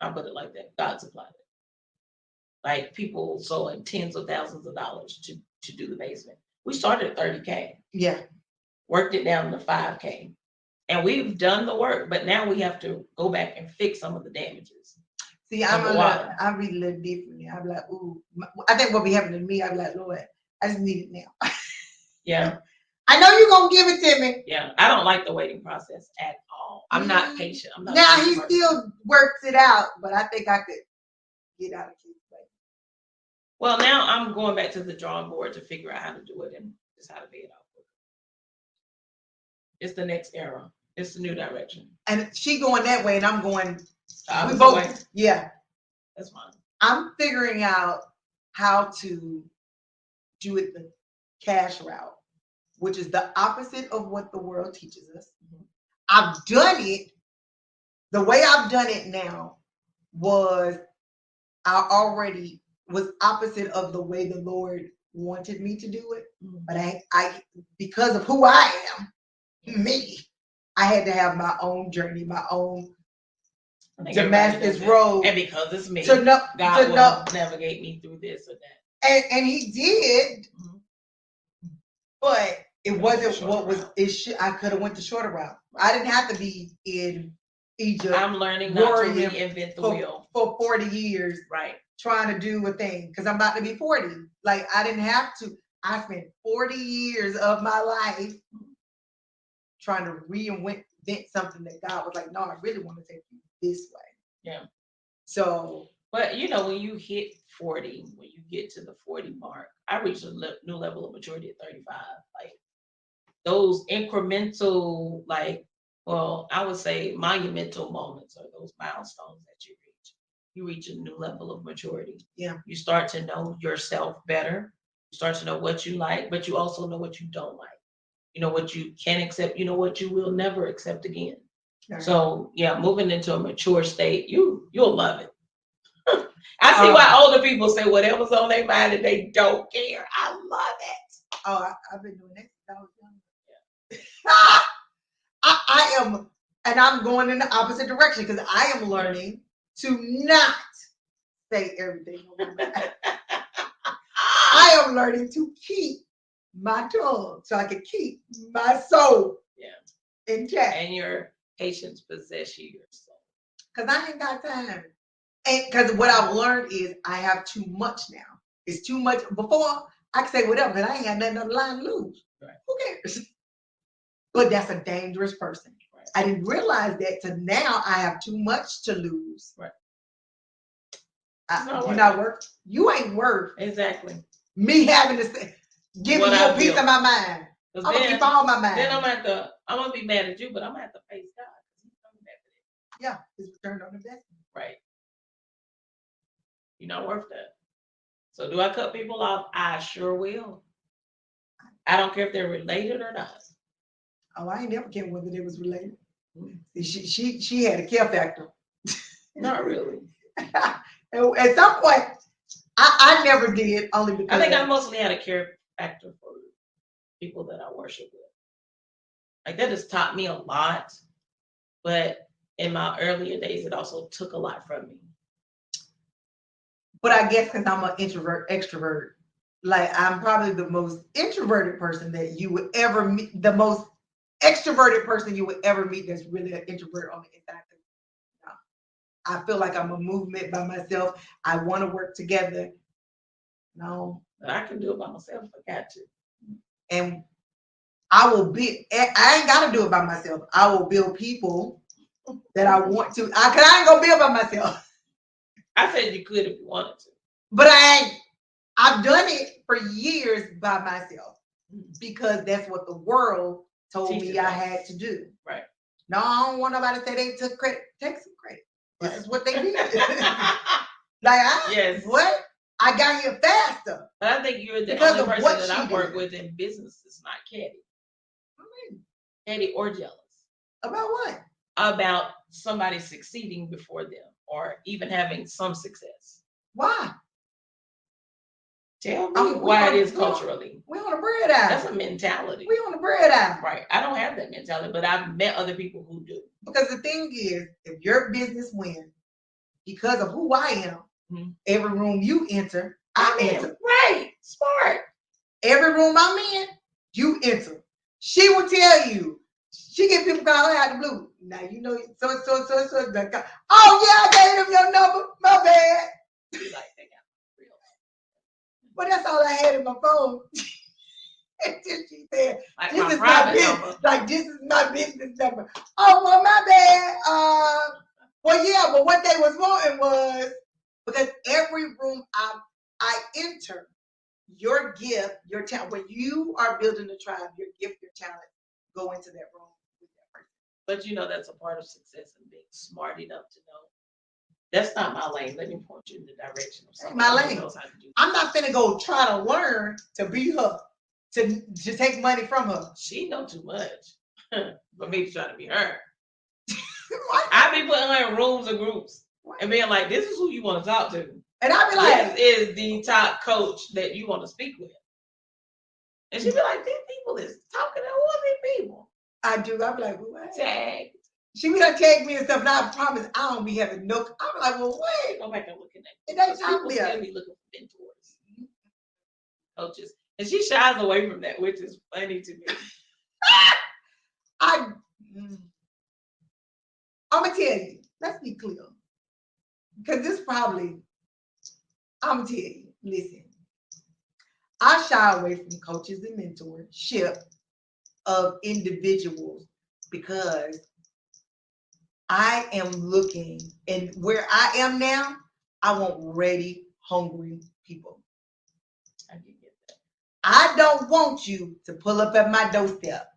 Speaker 4: I'll put it like that. God supplied it. Like people sowing tens of thousands of dollars to do the basement. We started at 30K.
Speaker 3: Yeah.
Speaker 4: Worked it down to 5K. And we've done the work, but now we have to go back and fix some of the damages.
Speaker 3: See, I read a little differently. I'm like, ooh, I think what be happening to me, I'm like, Lord, I just need it now.
Speaker 4: Yeah.
Speaker 3: I know you're gonna give it to me.
Speaker 4: Yeah, I don't like the waiting process at all. I'm not patient. I'm not.
Speaker 3: Now he still works it out, but I think I could get out of his way.
Speaker 4: Well, now I'm going back to the drawing board to figure out how to do it and just how to pay it off. It's the next era. It's the new direction.
Speaker 3: And she going that way, and I'm going.
Speaker 4: We both.
Speaker 3: Yeah,
Speaker 4: that's fine.
Speaker 3: I'm figuring out how to do it the cash route, which is the opposite of what the world teaches us. Mm-hmm. I've done it. The way I've done it now was I already was opposite of the way the Lord wanted me to do it. Mm-hmm. But I because of who I am, me, I had to have my own journey, my own Damascus road.
Speaker 4: And because it's me, God will navigate me through this or that.
Speaker 3: And he did. Mm-hmm. But it wasn't what was it. I could have went the shorter route. I didn't have to be in Egypt.
Speaker 4: I'm learning not to reinvent the wheel
Speaker 3: for 40 years.
Speaker 4: Right.
Speaker 3: Trying to do a thing because I'm about to be 40. Like I didn't have to. I spent 40 years of my life trying to reinvent something that God was like, no, I really want to take you this way.
Speaker 4: Yeah.
Speaker 3: So.
Speaker 4: But you know, when you hit 40, when you get to the 40 mark, I reached a new level of maturity at 35. Like those incremental, like, well, I would say monumental moments are those milestones that you reach. You reach a new level of maturity.
Speaker 3: Yeah.
Speaker 4: You start to know yourself better. You start to know what you like, but you also know what you don't like. You know what you can accept. You know what you will never accept again. Right. So yeah, moving into a mature state, you'll love it. I see why older people say whatever's on their mind and they don't care. I love it.
Speaker 3: Oh, I've been doing that since I was young. Yeah. I am, and I'm going in the opposite direction because I am learning to not say everything on my mind. I am learning to keep my tongue so I can keep my soul intact.
Speaker 4: And your patience possess you, your soul.
Speaker 3: Because I ain't got time. And because what I've learned is I have too much now. It's too much. Before, I could say whatever, but I ain't got nothing on the line to lose. Right. Who cares? But that's a dangerous person. Right. I didn't realize that till now I have too much to lose. Right. You're not worth. You ain't worth.
Speaker 4: Exactly.
Speaker 3: Me having to say, giving you a piece of my mind. I'm gonna keep all my mind.
Speaker 4: Then I'm gonna be mad at you, but I'm gonna have to face God.
Speaker 3: Yeah, it's returned on investment.
Speaker 4: Right. You're not worth that. So do I cut people off? I sure will. I don't care if they're related or not.
Speaker 3: Oh, I ain't never cared whether they was related. She had a care factor.
Speaker 4: Not really.
Speaker 3: At some point, I never did, only because
Speaker 4: I think I mostly had a care factor for people that I worship with. Like that has taught me a lot, but in my earlier days, it also took a lot from me.
Speaker 3: But I guess because I'm an introvert, extrovert, like I'm probably the most introverted person that you would ever meet, the most extroverted person you would ever meet that's really an introvert on the inside. I feel like I'm a movement by myself. I want to work together. No.
Speaker 4: But I can do it by myself if I got to.
Speaker 3: And I ain't got to do it by myself. I will build people that I want to. Cause I ain't gonna build by myself.
Speaker 4: I said you could if you wanted to.
Speaker 3: But I've done it for years by myself because that's what the world told me I had to do.
Speaker 4: Right.
Speaker 3: No, I don't want nobody to say they took credit. Take some credit. This is what they did.
Speaker 4: Yes.
Speaker 3: What? I got here faster.
Speaker 4: But I think you're the
Speaker 3: Because
Speaker 4: only
Speaker 3: of
Speaker 4: person
Speaker 3: what
Speaker 4: that I
Speaker 3: she
Speaker 4: work
Speaker 3: did.
Speaker 4: with in business that's not catty.
Speaker 3: I mean,
Speaker 4: Catty or jealous.
Speaker 3: about what?
Speaker 4: About somebody succeeding before them or even having some success.
Speaker 3: Why?
Speaker 4: Tell me why it is culturally.
Speaker 3: We on the bread aisle.
Speaker 4: That's a mentality.
Speaker 3: We on the bread aisle.
Speaker 4: Right. I don't have that mentality, but I've met other people who do.
Speaker 3: Because the thing is, if your business wins because of who I am, every room you enter, I enter.
Speaker 4: Right. Smart.
Speaker 3: Every room I'm in, you enter. She will tell you. She get people calling out the blue. Now you know so. Oh yeah, I gave them your number. My bad. But that's all I had in my phone. Until she said,
Speaker 4: like
Speaker 3: "This is
Speaker 4: my
Speaker 3: my business.
Speaker 4: number.
Speaker 3: Like this is my business number." Oh well, my bad. Well, yeah, but what they was wanting was because every room I enter, your gift, your talent. When you are building a tribe, your gift, your talent, go into that room with that person.
Speaker 4: But you know that's a part of success and being smart enough to know that's not my lane. Let me point you in the direction of somebody
Speaker 3: My
Speaker 4: who
Speaker 3: lane.
Speaker 4: knows how to do that.
Speaker 3: I'm not finna go try to learn to be her, to take money from her.
Speaker 4: She know too much for me to try to be her. I be putting her in rooms and groups and being like, "This is who you want to talk to."
Speaker 3: And I be like,
Speaker 4: "This is the top coach that you want to speak with." And she be like, "These people is talking to all these people."
Speaker 3: I do. I be like, "What?"
Speaker 4: Tag.
Speaker 3: She be like, tag me and stuff. And I promise I don't be having no. I'm like, "Well, wait."
Speaker 4: Go back and look at that.
Speaker 3: It ain't
Speaker 4: People
Speaker 3: time
Speaker 4: still
Speaker 3: there.
Speaker 4: be looking for mentors, coaches, and she shies away from that, which is funny to me.
Speaker 3: I'm gonna tell you. Let's be clear, because this probably. I'm gonna tell you. Listen, I shy away from coaches and mentorship of individuals because I am looking, and where I am now, I want ready, hungry people.
Speaker 4: I can get that.
Speaker 3: I don't want you to pull up at my doorstep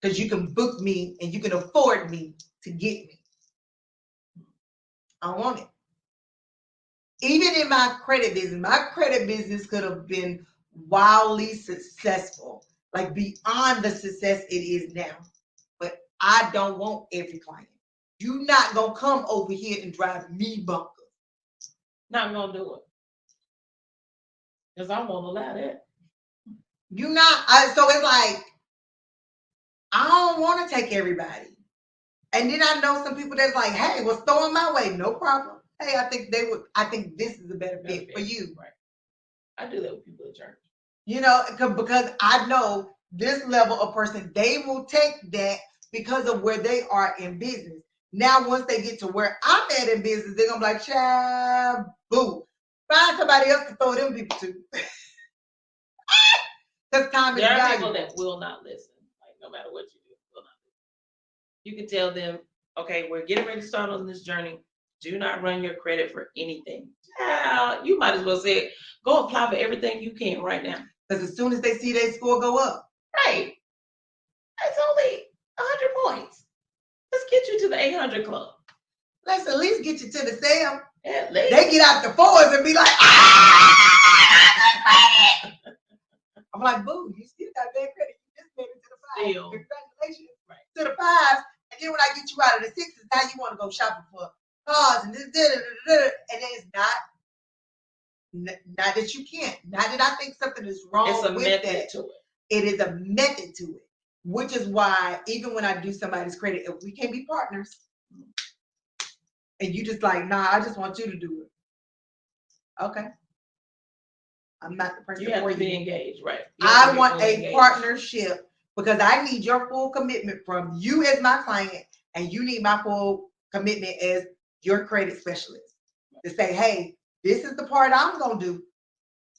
Speaker 3: because you can book me and you can afford me to get me. I don't want it. Even in my credit business could have been wildly successful, like beyond the success it is now. But I don't want every client. You're not gonna come over here and drive me bonkers.
Speaker 4: Not gonna do it because I won't allow that.
Speaker 3: You not. So it's like I don't want to take everybody. And then I know some people that's like, "Hey, what's throwing my way? No problem. Hey, I think this is a better fit for you."
Speaker 4: Right. I do that with people at church.
Speaker 3: You know, because I know this level of person, they will take that because of where they are in business. Now, once they get to where I'm at in business, they're gonna be like, "Child, boo, find somebody else to throw them people to." Because time is
Speaker 4: There are
Speaker 3: valuable.
Speaker 4: people that will not listen. Like no matter what you do, will not listen. You can tell them, "Okay, we're getting ready to start on this journey. Do not run your credit for anything." You might as well say, "Go apply for everything you can right now."
Speaker 3: Because as soon as they see their score go up,
Speaker 4: Right. It's only 100 points. Let's get you to the 800 club.
Speaker 3: let's at least get you to the sale.
Speaker 4: At least.
Speaker 3: They get out the fours and be like, ah! I'm like, boo, you still got bad credit. You just made it to the fives.
Speaker 4: Still.
Speaker 3: Congratulations.
Speaker 4: Right.
Speaker 3: To the fives. And then when I get you out of the sixes, now you want to go shopping for cars and this, and then it's not that you can't. Not that I think something is wrong
Speaker 4: It's a
Speaker 3: with
Speaker 4: method
Speaker 3: that.
Speaker 4: to it.
Speaker 3: It is a method to it, which is why even when I do somebody's credit, if we can't be partners, and you just like, nah, I just want you to do it. Okay. I'm not the person
Speaker 4: You have
Speaker 3: for
Speaker 4: to be
Speaker 3: you.
Speaker 4: engaged, right? You have to
Speaker 3: I
Speaker 4: be
Speaker 3: want
Speaker 4: fully
Speaker 3: a
Speaker 4: engaged.
Speaker 3: partnership because I need your full commitment from you as my client, and you need my full commitment as your credit specialist to say, hey, this is the part I'm going to do,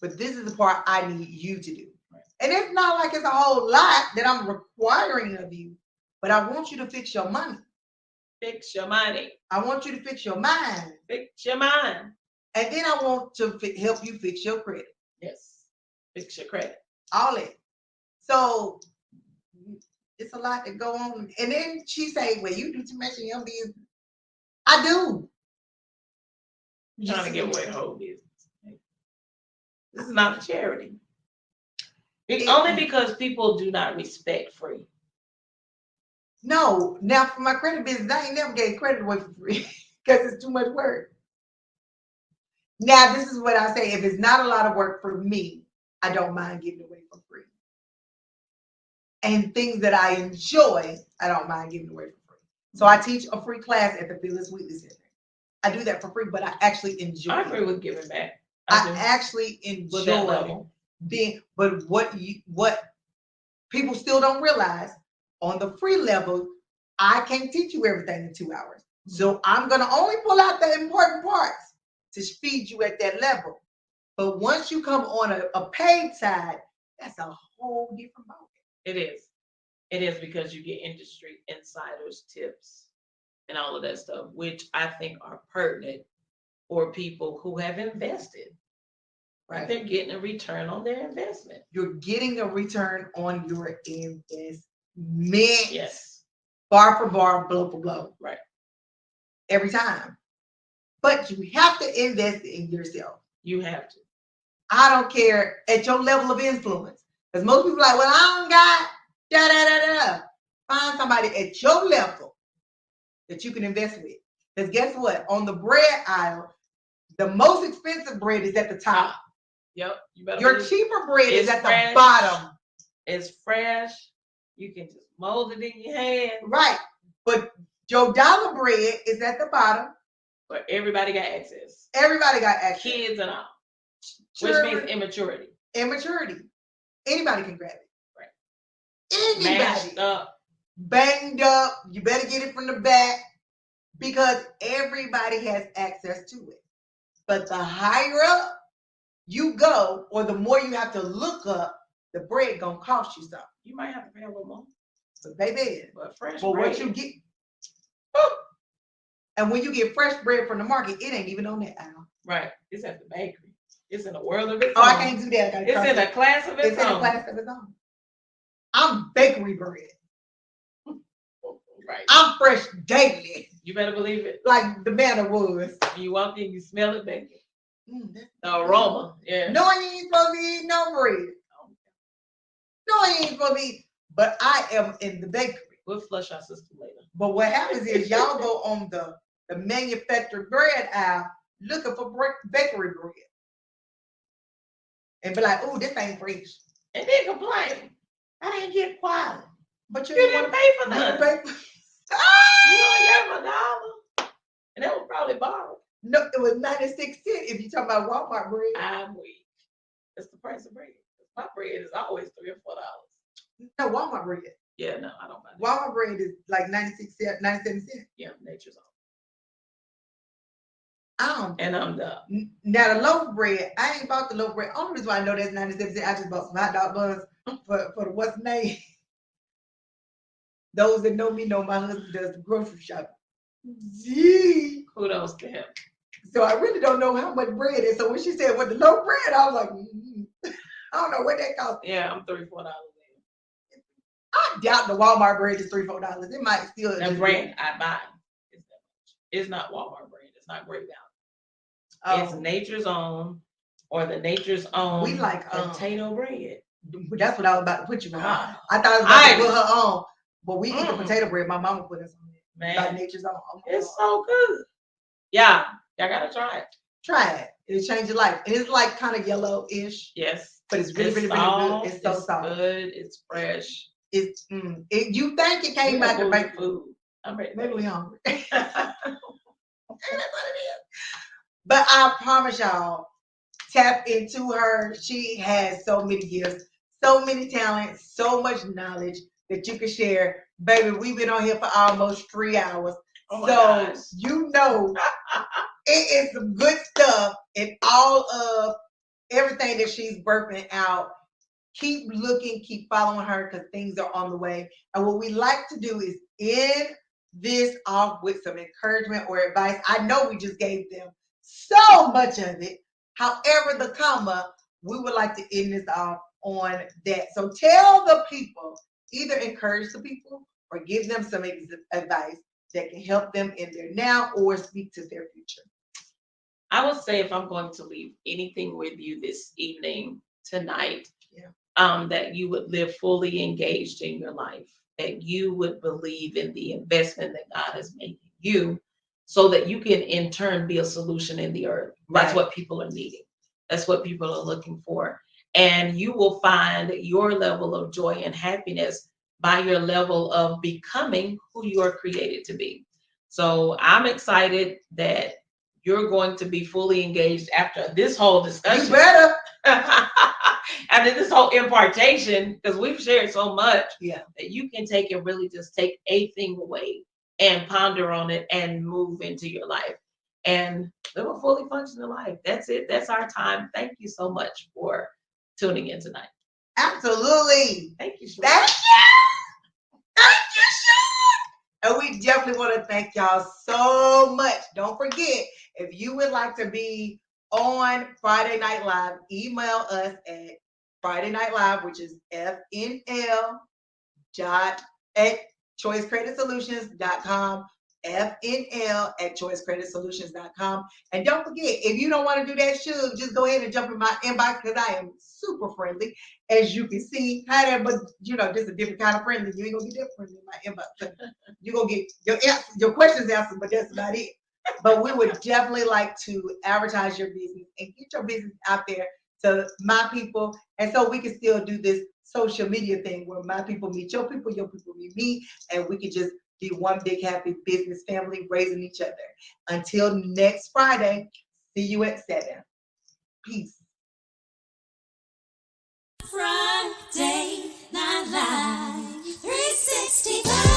Speaker 3: but this is the part I need you to do.
Speaker 4: Right.
Speaker 3: And it's not like it's a whole lot that I'm requiring of you, but I want you to fix your money.
Speaker 4: Fix your money.
Speaker 3: I want you to fix your mind.
Speaker 4: Fix your mind.
Speaker 3: And then I want to help you fix your credit.
Speaker 4: Yes. Fix your credit.
Speaker 3: All that. So it's a lot to go on. And then she say, well, you do too much in your business. I do.
Speaker 4: You're trying to give away the whole business. This is not a charity. It's only because people do not respect free.
Speaker 3: No. Now for my credit business, I ain't never gave credit away for free because it's too much work. Now, this is what I say. If it's not a lot of work for me, I don't mind giving it away for free. And things that I enjoy, I don't mind giving away for free. So I teach a free class at the Fearless Wheatley Center. I do that for free, but I actually enjoy
Speaker 4: I
Speaker 3: it.
Speaker 4: agree with giving back.
Speaker 3: I actually
Speaker 4: With that
Speaker 3: enjoy
Speaker 4: level.
Speaker 3: being, but what people still don't realize, on the free level, I can't teach you everything in 2 hours. So I'm gonna only pull out the important parts to feed you at that level. But once you come on a paid side, that's a whole different ballgame.
Speaker 4: It is. It is because you get industry insiders, tips, and all of that stuff, which I think are pertinent for people who have invested. Right? They're getting a return on their investment.
Speaker 3: You're getting a return on your investment.
Speaker 4: Yes.
Speaker 3: Bar for bar, blow for blow.
Speaker 4: Right.
Speaker 3: Every time. But you have to invest in yourself.
Speaker 4: You have to.
Speaker 3: I don't care at your level of influence. Because most people are like, well, I don't got da da da da. Find somebody at your level that you can invest with. Because guess what? On the bread aisle, the most expensive bread is at the top.
Speaker 4: Yep.
Speaker 3: Your cheaper bread is at
Speaker 4: fresh.
Speaker 3: the bottom.
Speaker 4: It's fresh. You can just mold it in your hand.
Speaker 3: Right. But your dollar bread is at the bottom.
Speaker 4: But everybody got access.
Speaker 3: Everybody got access.
Speaker 4: Kids and all.
Speaker 3: Children,
Speaker 4: which means immaturity.
Speaker 3: Immaturity. Anybody can grab it.
Speaker 4: Right.
Speaker 3: Anybody.
Speaker 4: Mashed up.
Speaker 3: Banged up. You better get it from the back because everybody has access to it. But the higher up you go, or the more you have to look up, the bread gonna cost you something.
Speaker 4: You might have to pay a little more.
Speaker 3: But baby,
Speaker 4: But fresh
Speaker 3: but
Speaker 4: bread.
Speaker 3: what you get, and when you get fresh bread from the market, it ain't even on that aisle.
Speaker 4: Right. It's at the bakery. It's in a world of its
Speaker 3: Oh,
Speaker 4: own.
Speaker 3: I can't do that.
Speaker 4: It's in a class of its
Speaker 3: It's in a
Speaker 4: own.
Speaker 3: class of its own. I'm bakery bread.
Speaker 4: Right.
Speaker 3: I'm fresh daily,
Speaker 4: You better believe it.
Speaker 3: like the manna was.
Speaker 4: When you walk in, you smell it baking.
Speaker 3: That's
Speaker 4: The aroma. Yeah.
Speaker 3: no, you ain't supposed to eat no bread. No, you ain't supposed to eat. But I am in the bakery.
Speaker 4: We'll flush our system later.
Speaker 3: But what happens is y'all go on the manufactured bread aisle looking for bakery bread. And be like, oh, this ain't fresh.
Speaker 4: And then complain. I didn't get quality.
Speaker 3: But
Speaker 4: You didn't pay for
Speaker 3: you didn't
Speaker 4: nothing.
Speaker 3: pay for-
Speaker 4: You only gave them $1. And that was probably borrowed.
Speaker 3: No, it was 96 cents if you talking about Walmart bread.
Speaker 4: I'm weak. That's the price of bread. My bread is always $3 or $4.
Speaker 3: No, Walmart bread.
Speaker 4: Yeah, no, I don't buy that.
Speaker 3: Walmart bread is like 96 cents, 97 cents.
Speaker 4: Yeah, nature's own.
Speaker 3: And
Speaker 4: I'm done.
Speaker 3: now the loaf bread, I ain't bought the loaf bread. Only reason why I know that's 97 cents, I just bought some hot dog buns for the what's name. Those that know me know my husband does the grocery shopping. Gee.
Speaker 4: Kudos to him.
Speaker 3: So I really don't know how much bread is. So when she said what the loaf bread, I was like, I don't know what that cost.
Speaker 4: Yeah, I'm $3 or $4.
Speaker 3: I doubt the Walmart bread is $3 or $4. It might still.
Speaker 4: The brand I buy is that much. It's not Walmart brand. It's not great value. It's Nature's Own or the Nature's Own.
Speaker 3: We like
Speaker 4: potato bread.
Speaker 3: That's what I was about to put you on.
Speaker 4: Ah.
Speaker 3: I thought I was about to put her on, but we eat the
Speaker 4: Mm.
Speaker 3: potato bread. My mama put us on it.
Speaker 4: Man,
Speaker 3: Like Nature's Own.
Speaker 4: it's so good. Yeah, y'all gotta try it.
Speaker 3: Try it. It'll change your life. And it's like kind of yellow-ish,
Speaker 4: Yes,
Speaker 3: but it's really,
Speaker 4: it's
Speaker 3: really,
Speaker 4: soft,
Speaker 3: really good. It's so soft.
Speaker 4: good. It's fresh.
Speaker 3: It's you think it came out the bakery.
Speaker 4: Food. I'm ready.
Speaker 3: Maybe we hungry. That's what it is. But I promise y'all, tap into her. She has so many gifts, so many talents, so much knowledge that you can share. Baby, we've been on here for almost 3 hours.
Speaker 4: Oh my
Speaker 3: So
Speaker 4: gosh.
Speaker 3: you know it is some good stuff in all of everything that she's birthing out. Keep looking, keep following her because things are on the way. And what we like to do is end this off with some encouragement or advice. I know we just gave them so much of it. However, the comma, we would like to end this off on that. So tell the people, either encourage the people or give them some advice that can help them in their now or speak to their future.
Speaker 4: I would say if I'm going to leave anything with you this evening, tonight, that you would live fully engaged in your life, that you would believe in the investment that God has made in you so that you can in turn be a solution in the earth. That's
Speaker 3: Right.
Speaker 4: what people are needing. That's what people are looking for. And you will find your level of joy and happiness by your level of becoming who you are created to be. So I'm excited that you're going to be fully engaged after this whole discussion.
Speaker 3: You better.
Speaker 4: After this whole impartation, because we've shared so much,
Speaker 3: Yeah.
Speaker 4: that you can take and really just take a thing away and ponder on it and move into your life and live a fully functional life. That's it. That's our time. Thank you so much for tuning in tonight.
Speaker 3: Absolutely.
Speaker 4: Thank you, Shirley.
Speaker 3: Thank you. Thank you, Sean. And we definitely want to thank y'all so much. Don't forget, if you would like to be on Friday Night Live, email us at Friday Night Live, which is FNL at choicecreditsolutions.com, FNL@choicecreditsolutions.com. And don't forget, if you don't want to do that, just go ahead and jump in my inbox because I am super friendly. As you can see, but just a different kind of friendly. You ain't gonna get that friendly in my inbox. You're gonna get your questions answered, but that's about it. But we would definitely like to advertise your business and get your business out there to my people. And so we can still do this social media thing where my people meet your people meet me, and we can just be one big happy business family raising each other. Until next Friday, see you at 7. Peace.
Speaker 2: Friday Night Live 365.